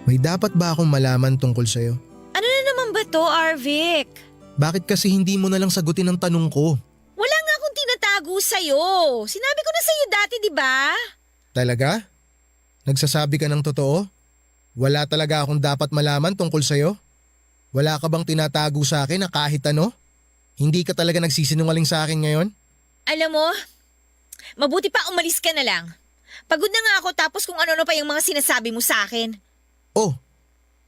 S9: May dapat ba akong malaman tungkol sa'yo?
S8: Ano na naman ba to, Arvic?
S9: Bakit kasi hindi mo na lang sagutin ang tanong ko?
S8: Wala nga akong tinatago sa'yo. Sinabi ko na sa'yo dati, di ba?
S9: Talaga? Nagsasabi ka ng totoo? Wala talaga akong dapat malaman tungkol sa'yo? Wala ka bang tinatago sa akin na kahit ano? Hindi ka talaga nagsisinungaling sa akin ngayon?
S8: Alam mo, mabuti pa umalis ka na lang. Pagod na nga ako tapos kung ano-ano pa yung mga sinasabi mo sa akin.
S9: Oh,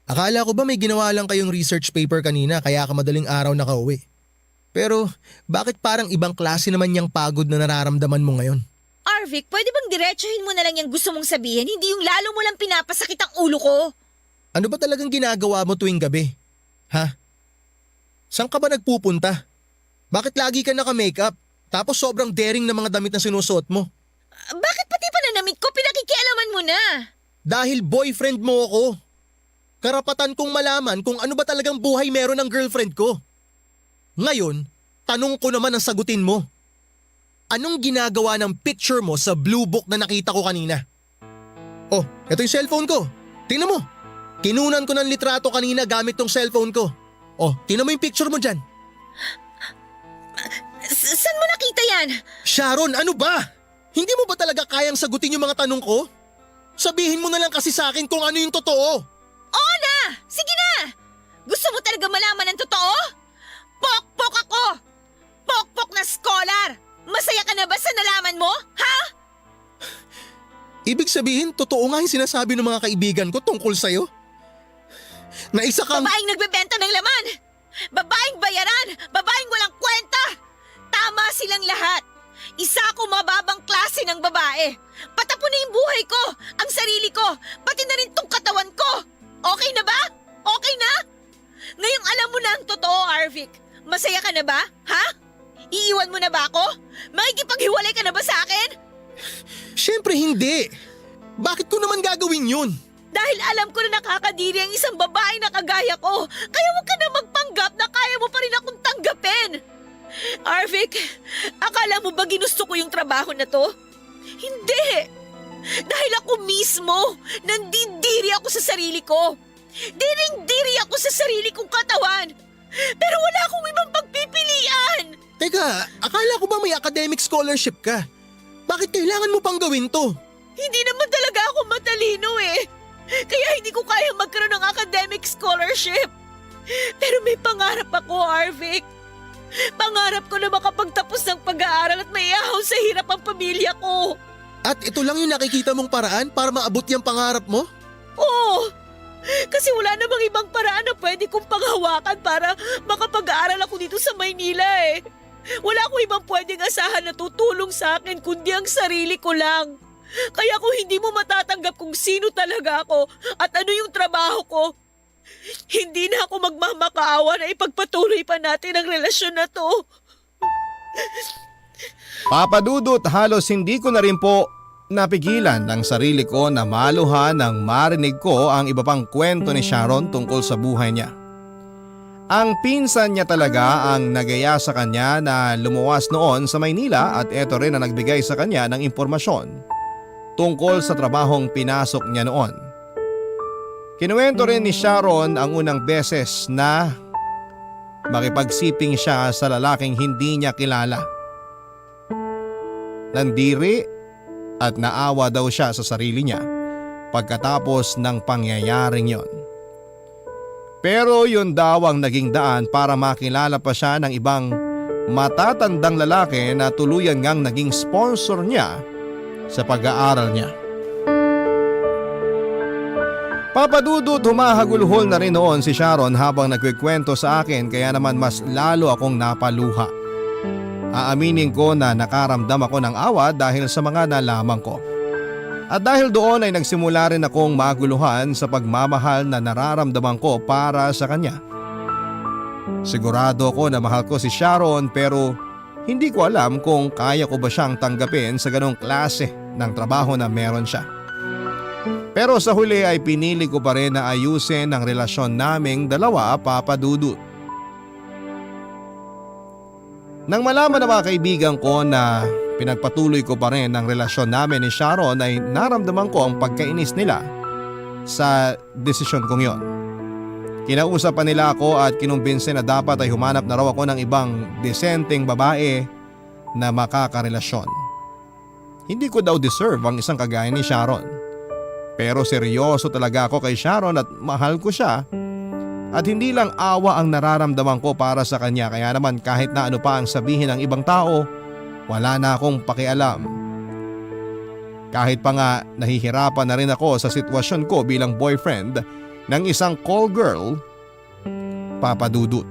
S9: akala ko ba may ginawa lang kayong research paper kanina kaya ka madaling araw nakauwi? Pero bakit parang ibang klase naman yung pagod na nararamdaman mo ngayon?
S8: Arvic, pwede bang diretsuhin mo na lang yung gusto mong sabihin, hindi yung lalo mo lang pinapasakit ang ulo ko?
S9: Ano ba talagang ginagawa mo tuwing gabi? Ha? Saan ka ba nagpupunta? Bakit lagi ka naka-makeup? Tapos sobrang daring na mga damit na sinusuot mo?
S8: Bakit pati pananamit ko pinakikialaman mo na?
S9: Dahil boyfriend mo ako. Karapatan kong malaman kung ano ba talagang buhay meron ng girlfriend ko. Ngayon, tanong ko naman ang sagutin mo. Anong ginagawa ng picture mo sa blue book na nakita ko kanina? Oh, ito yung cellphone ko. Tingnan mo. Kinunan ko ng litrato kanina gamit tong cellphone ko. Oh, tingnan mo yung picture mo dyan.
S8: Saan mo nakita yan?
S9: Sharon, ano ba? Hindi mo ba talaga kayang sagutin yung mga tanong ko? Sabihin mo na lang kasi sa akin kung ano yung totoo.
S8: Oo na! Sige na! Gusto mo talaga malaman ang totoo? Pokpok ako! Pokpok na scholar! Masaya ka na ba sa nalaman mo? Ha?
S9: Ibig sabihin, totoo nga yung sinasabi ng mga kaibigan ko tungkol sa'yo? Na isa kang…
S8: Babaeng nagbebenta ng laman! Babaeng bayaran! Babaeng walang kwenta! Tama silang lahat! Isa ako mababang klase ng babae! Patapunin yung buhay ko! Ang sarili ko! Pati na rin tong katawan ko! Okay na ba? Okay na? Ngayong alam mo na ang totoo, Arvic. Masaya ka na ba? Ha? Iiwan mo na ba ako? Makikipaghiwalay ka na ba sa akin?
S9: Siyempre hindi! Bakit ko naman gagawin yun?
S8: Dahil alam ko na nakakadiri ang isang babae na kagaya ko. Kaya huwag ka na magpanggap na kaya mo pa rin akong tanggapin. Arvic, akala mo ba ginusto ko yung trabaho na to? Hindi! Dahil ako mismo, nandidiri ako sa sarili ko. Diring-diri ako sa sarili kong katawan. Pero wala akong ibang pagpipilian.
S9: Teka, akala ko ba may academic scholarship ka? Bakit kailangan mo pang gawin to?
S8: Hindi naman talaga ako matalino eh. Kaya hindi ko kaya magkaroon ng academic scholarship. Pero may pangarap ako, Arvic. Pangarap ko na makapagtapos ng pag-aaral at maiahaw sa hirap ang pamilya ko.
S9: At ito lang yung nakikita mong paraan para maabot yung pangarap mo?
S8: Oo! Kasi wala namang ibang paraan na pwede kong panghawakan para makapag-aaral ako dito sa Maynila eh. Wala akong ibang pwedeng asahan na tutulong sa akin kundi ang sarili ko lang. Kaya kung hindi mo matatanggap kung sino talaga ako at ano yung trabaho ko, hindi na ako magmamakaawa na ipagpatuloy pa natin ang relasyon na to.
S3: Papa Dudut, halos hindi ko na rin po napigilan ang sarili ko na maluha nang marinig ko ang iba pang kwento ni Sharon tungkol sa buhay niya. Ang pinsan niya talaga ang nagaya sa kanya na lumuwas noon sa Maynila at eto rin ang nagbigay sa kanya ng impormasyon tungkol sa trabahong pinasok niya noon. Kinuwento rin ni Sharon ang unang beses na makipagsiping siya sa lalaking hindi niya kilala. Nandiri at naawa daw siya sa sarili niya pagkatapos ng pangyayaring yon. Pero yun daw ang naging daan para makilala pa siya ng ibang matatandang lalaki na tuluyan ngang naging sponsor niya sa pag-aaral niya. Papa Dudut, humahagulhol na rin noon si Sharon habang nagkikwento sa akin kaya naman mas lalo akong napaluha. Aaminin ko na nakaramdam ako ng awa dahil sa mga nalaman ko. At dahil doon ay nagsimula rin akong maguluhan sa pagmamahal na nararamdaman ko para sa kanya. Sigurado ako na mahal ko si Sharon pero hindi ko alam kung kaya ko ba siyang tanggapin sa ganong klase ng trabaho na meron siya. Pero sa huli ay pinili ko pa rin na ayusin ang relasyon naming dalawa, Papa Dudut. Nang malaman ng mga kaibigan ko na pinagpatuloy ko pa rin ang relasyon namin ni Sharon ay naramdaman ko ang pagkainis nila sa desisyon kong yon. Kinausap pa nila ako at kinumbinse na dapat ay humanap na raw ako ng ibang desenteng babae na makakarelasyon. Hindi ko daw deserve ang isang kagaya ni Sharon. Pero seryoso talaga ako kay Sharon at mahal ko siya. At hindi lang awa ang nararamdaman ko para sa kanya, kaya naman kahit na ano pa ang sabihin ng ibang tao, wala na akong pakialam. Kahit pa nga nahihirapan na rin ako sa sitwasyon ko bilang boyfriend ng isang call girl, Papa Dudut.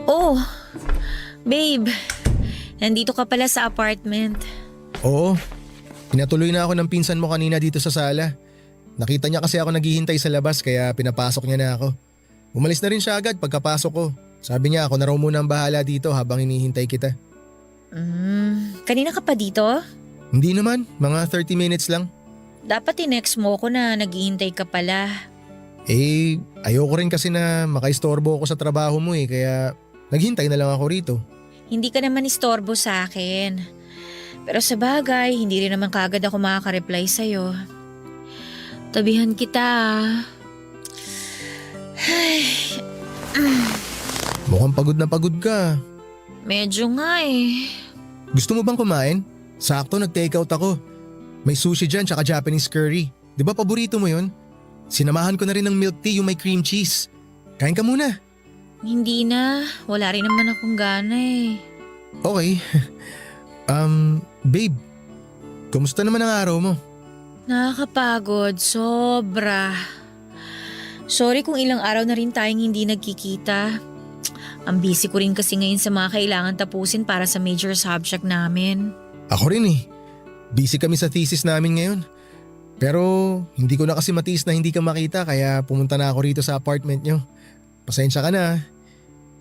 S8: Oh, babe. Nandito ka pala sa apartment.
S9: Oo, pinatuloy na ako ng pinsan mo kanina dito sa sala. Nakita niya kasi ako naghihintay sa labas kaya pinapasok niya na ako. Umalis na rin siya agad pagkapasok ko. Sabi niya ako na raw muna ang bahala dito habang hinihintay kita.
S8: Kanina ka pa dito?
S9: Hindi naman, mga 30 minutes lang.
S8: Dapat tinext mo ko na naghihintay ka pala.
S9: Eh, ayoko rin kasi na makaistorbo ako sa trabaho mo kaya naghintay na lang ako rito.
S8: Hindi ka naman istorbo sa akin. Pero sa bagay, hindi rin naman kaagad ako makaka-reply sa'yo. Tabihan kita. Ay,
S9: Mukhang pagod na pagod ka.
S8: medyo nga eh.
S9: Gusto mo bang kumain? Sakto nag-takeout ako. May sushi dyan tsaka Japanese curry. Di ba paborito mo yun? Sinamahan ko na rin ng milk tea yung may cream cheese. Kain ka muna.
S8: Hindi na. Wala rin naman akong gana eh.
S9: Okay. Babe, kumusta naman ang araw mo?
S8: Nakakapagod. Sobra. Sorry kung ilang araw na rin tayong hindi nagkikita. Ang busy ko rin kasi ngayon sa mga kailangan tapusin para sa major subject namin.
S9: Ako rin Busy kami sa thesis namin ngayon. Pero hindi ko na kasi matiis na hindi ka makita kaya pumunta na ako rito sa apartment nyo. Pasensya ka na.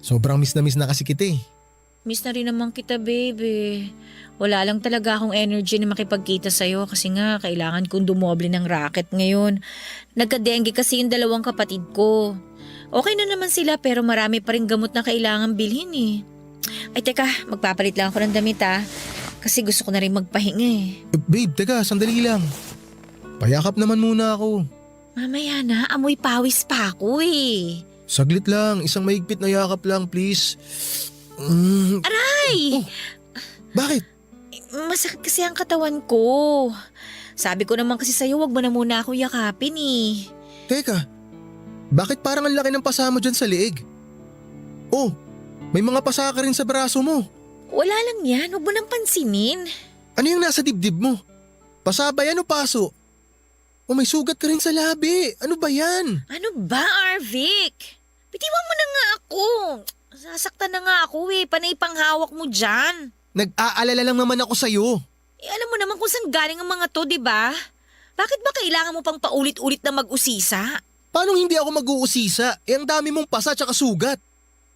S9: Sobrang miss na kasi kita
S8: Miss na rin naman kita, baby. Wala lang talaga akong energy na makipagkita sa'yo kasi nga kailangan kong dumoble ng racket ngayon. Nagka-dengue kasi yung dalawang kapatid ko. Okay na naman sila pero marami pa rin gamot na kailangan bilhin Ay teka, magpapalit lang ako ng damit kasi gusto ko na rin magpahinga
S9: Babe, teka, sandali lang. Payakap naman muna ako.
S8: Mamaya na, amoy pawis pa ako
S9: Saglit lang, isang mahigpit na yakap lang please.
S8: Aray!
S9: Oh, bakit?
S8: Masakit kasi ang katawan ko. Sabi ko naman kasi sa'yo, wag mo na muna ako yakapin
S9: Teka, bakit parang ang laki ng pasa mo dyan sa leeg? Oh, may mga pasa ka rin sa braso mo.
S8: Wala lang yan, huwag mo nang pansinin.
S9: Ano yung nasa dibdib mo? Pasa ba yan o paso? O may sugat ka rin sa labi. Ano ba yan?
S8: Ano ba, Arvic? Bitiwan mo na nga ako. Sasaktan na nga ako panay panghawak mo dyan.
S9: Nag-aalala lang naman ako sa'yo.
S8: Alam mo naman kung saan galing ang mga to, di ba? Bakit ba kailangan mo pang paulit-ulit na mag-usisa?
S9: Paano hindi ako mag-uusisa? Ang dami mong pasa tsaka sugat.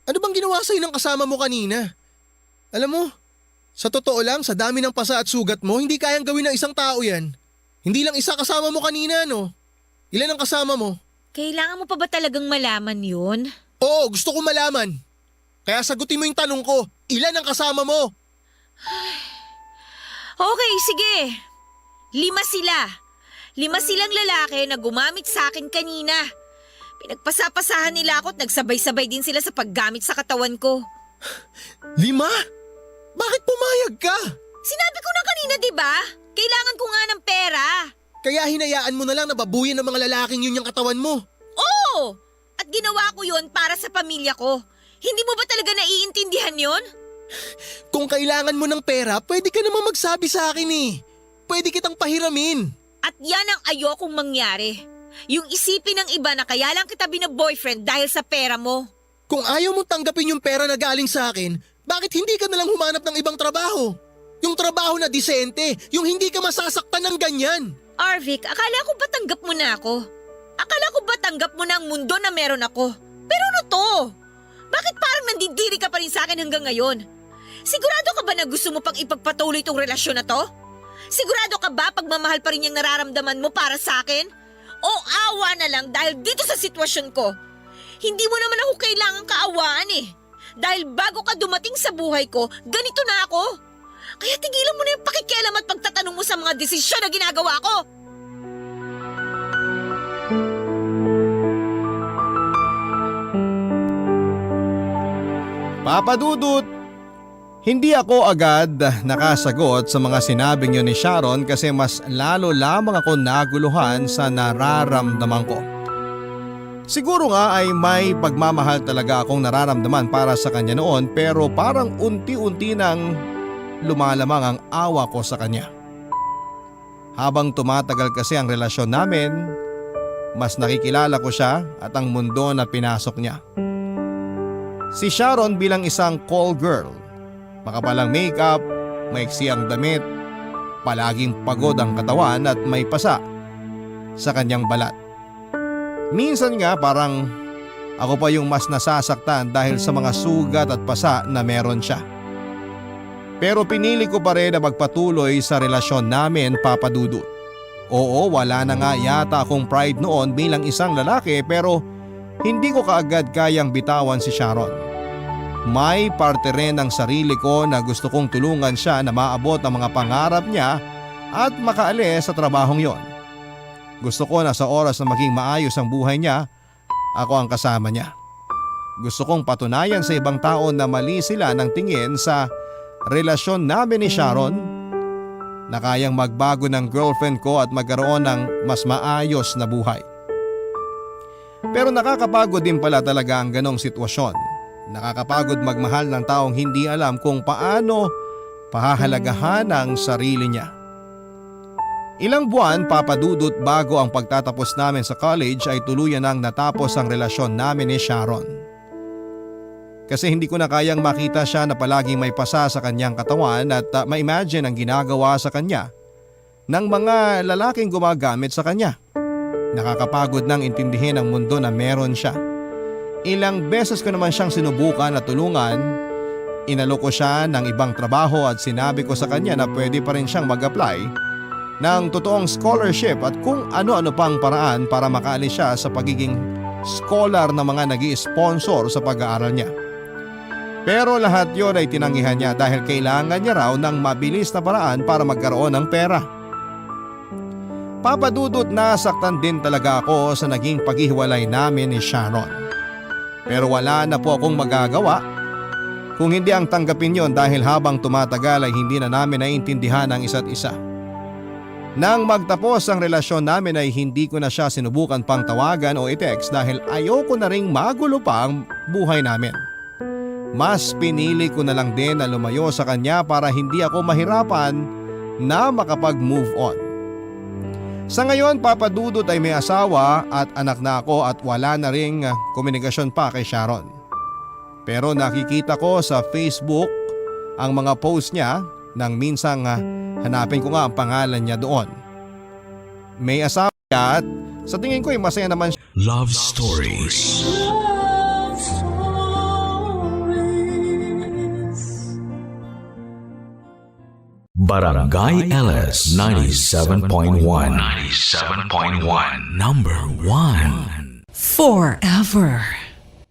S9: Ano bang ginawa sa'yo ng kasama mo kanina? Alam mo, sa totoo lang, sa dami ng pasa at sugat mo, hindi kayang gawin ng isang tao yan. Hindi lang isa kasama mo kanina, no? Ilan ang kasama mo?
S8: Kailangan mo pa ba talagang malaman yun?
S9: Oo, gusto ko malaman. Kaya sagutin mo yung tanong ko, ilan ang kasama mo?
S8: Okay, sige. 5 sila. 5 silang lalaki na gumamit sa akin kanina. Pinagpasapasahan nila ako at nagsabay-sabay din sila sa paggamit sa katawan ko.
S9: 5? Bakit pumayag ka?
S8: Sinabi ko na kanina, di ba? Kailangan ko nga ng pera.
S9: Kaya hinayaan mo na lang na babuyan ng mga lalaking yun yung katawan mo.
S8: Oo! At ginawa ko yun para sa pamilya ko. Hindi mo ba talaga naiintindihan yun?
S9: Kung kailangan mo ng pera, pwede ka naman magsabi sa akin Pwede kitang pahiramin.
S8: At yan ang ayokong mangyari. Yung isipin ng iba na kaya lang kita bina-boyfriend dahil sa pera mo.
S9: Kung ayaw mong tanggapin yung pera na galing sa akin, bakit hindi ka nalang humanap ng ibang trabaho? Yung trabaho na disente, yung hindi ka masasaktan ng ganyan.
S8: Arvic, akala ko ba tanggap mo na ako? Akala ko ba tanggap mo na ang mundo na meron ako? Pero ano to? Bakit parang nandidiri ka pa rin sa akin hanggang ngayon? Sigurado ka ba na gusto mo pang ipagpatuloy itong relasyon na to? Sigurado ka ba pagmamahal pa rin yung nararamdaman mo para sa akin? O awa na lang dahil dito sa sitwasyon ko? Hindi mo naman ako kailangang kaawaan Dahil bago ka dumating sa buhay ko, ganito na ako. Kaya tigilan mo na yung pakikialam at pagtatanong mo sa mga desisyon na ginagawa ko.
S3: Papa Dudut, hindi ako agad nakasagot sa mga sinabi niyo ni Sharon kasi mas lalo lamang ako naguluhan sa nararamdaman ko. Siguro nga ay may pagmamahal talaga akong nararamdaman para sa kanya noon pero parang unti-unti nang lumalamang ang awa ko sa kanya. Habang tumatagal kasi ang relasyon namin, mas nakikilala ko siya at ang mundo na pinasok niya. Si Sharon bilang isang call girl, makapalang makeup, maiksi ang damit, palaging pagod ang katawan at may pasa sa kanyang balat. Minsan nga parang ako pa yung mas nasasaktan dahil sa mga sugat at pasa na meron siya. Pero pinili ko pa rin na magpatuloy sa relasyon namin, Papa Dudut. Oo, wala na nga yata akong pride noon bilang isang lalaki pero hindi ko kaagad kayang bitawan si Sharon. May parte rin ng sarili ko na gusto kong tulungan siya na maabot ang mga pangarap niya at makaalis sa trabahong yon. Gusto ko na sa oras na maging maayos ang buhay niya, ako ang kasama niya. Gusto kong patunayan sa ibang tao na mali sila ng tingin sa relasyon namin ni Sharon, na kayang magbago ng girlfriend ko at magkaroon ng mas maayos na buhay. Pero nakakapagod din pala talaga ang ganong sitwasyon. Nakakapagod magmahal ng taong hindi alam kung paano pahahalagahan ang sarili niya. Ilang buwan, Papa Dudut, bago ang pagtatapos namin sa college ay tuluyan nang natapos ang relasyon namin ni Sharon. Kasi hindi ko na kayang makita siya na palaging may pasa sa kanyang katawan at ma-imagine ang ginagawa sa kanya ng mga lalaking gumagamit sa kanya. Nakakapagod nang intindihin ang mundo na meron siya. Ilang beses ko naman siyang sinubukan at tulungan. Inalok ko siya ng ibang trabaho at sinabi ko sa kanya na pwede pa rin siyang mag-apply ng totoong scholarship at kung ano-ano pang paraan para makaalis siya sa pagiging scholar na mga nag-i-sponsor sa pag-aaral niya. Pero lahat yon ay tinanggihan niya dahil kailangan niya raw ng mabilis na paraan para magkaroon ng pera. Papa Dudut, nasaktan din talaga ako sa naging paghihiwalay namin ni Sharon. Pero wala na po akong magagawa kung hindi ang tanggapin yon dahil habang tumatagal ay hindi na namin naiintindihan ang isa't isa. Nang magtapos ang relasyon namin ay hindi ko na siya sinubukan pang tawagan o i-text dahil ayoko na ring magulo pa ang buhay namin. Mas pinili ko na lang din na lumayo sa kanya para hindi ako mahirapan na makapag-move on. Sa ngayon, Papa Dudut, ay may asawa at anak na ako at wala na ring komunikasyon pa kay Sharon. Pero nakikita ko sa Facebook ang mga post niya nang minsang hanapin ko nga ang pangalan niya doon. May asawa siya at sa tingin ko ay masaya naman siya.
S1: Love Stories.
S2: Love Stories.
S1: Barangay LS 97.1. 97.1. Number 1.
S10: Forever.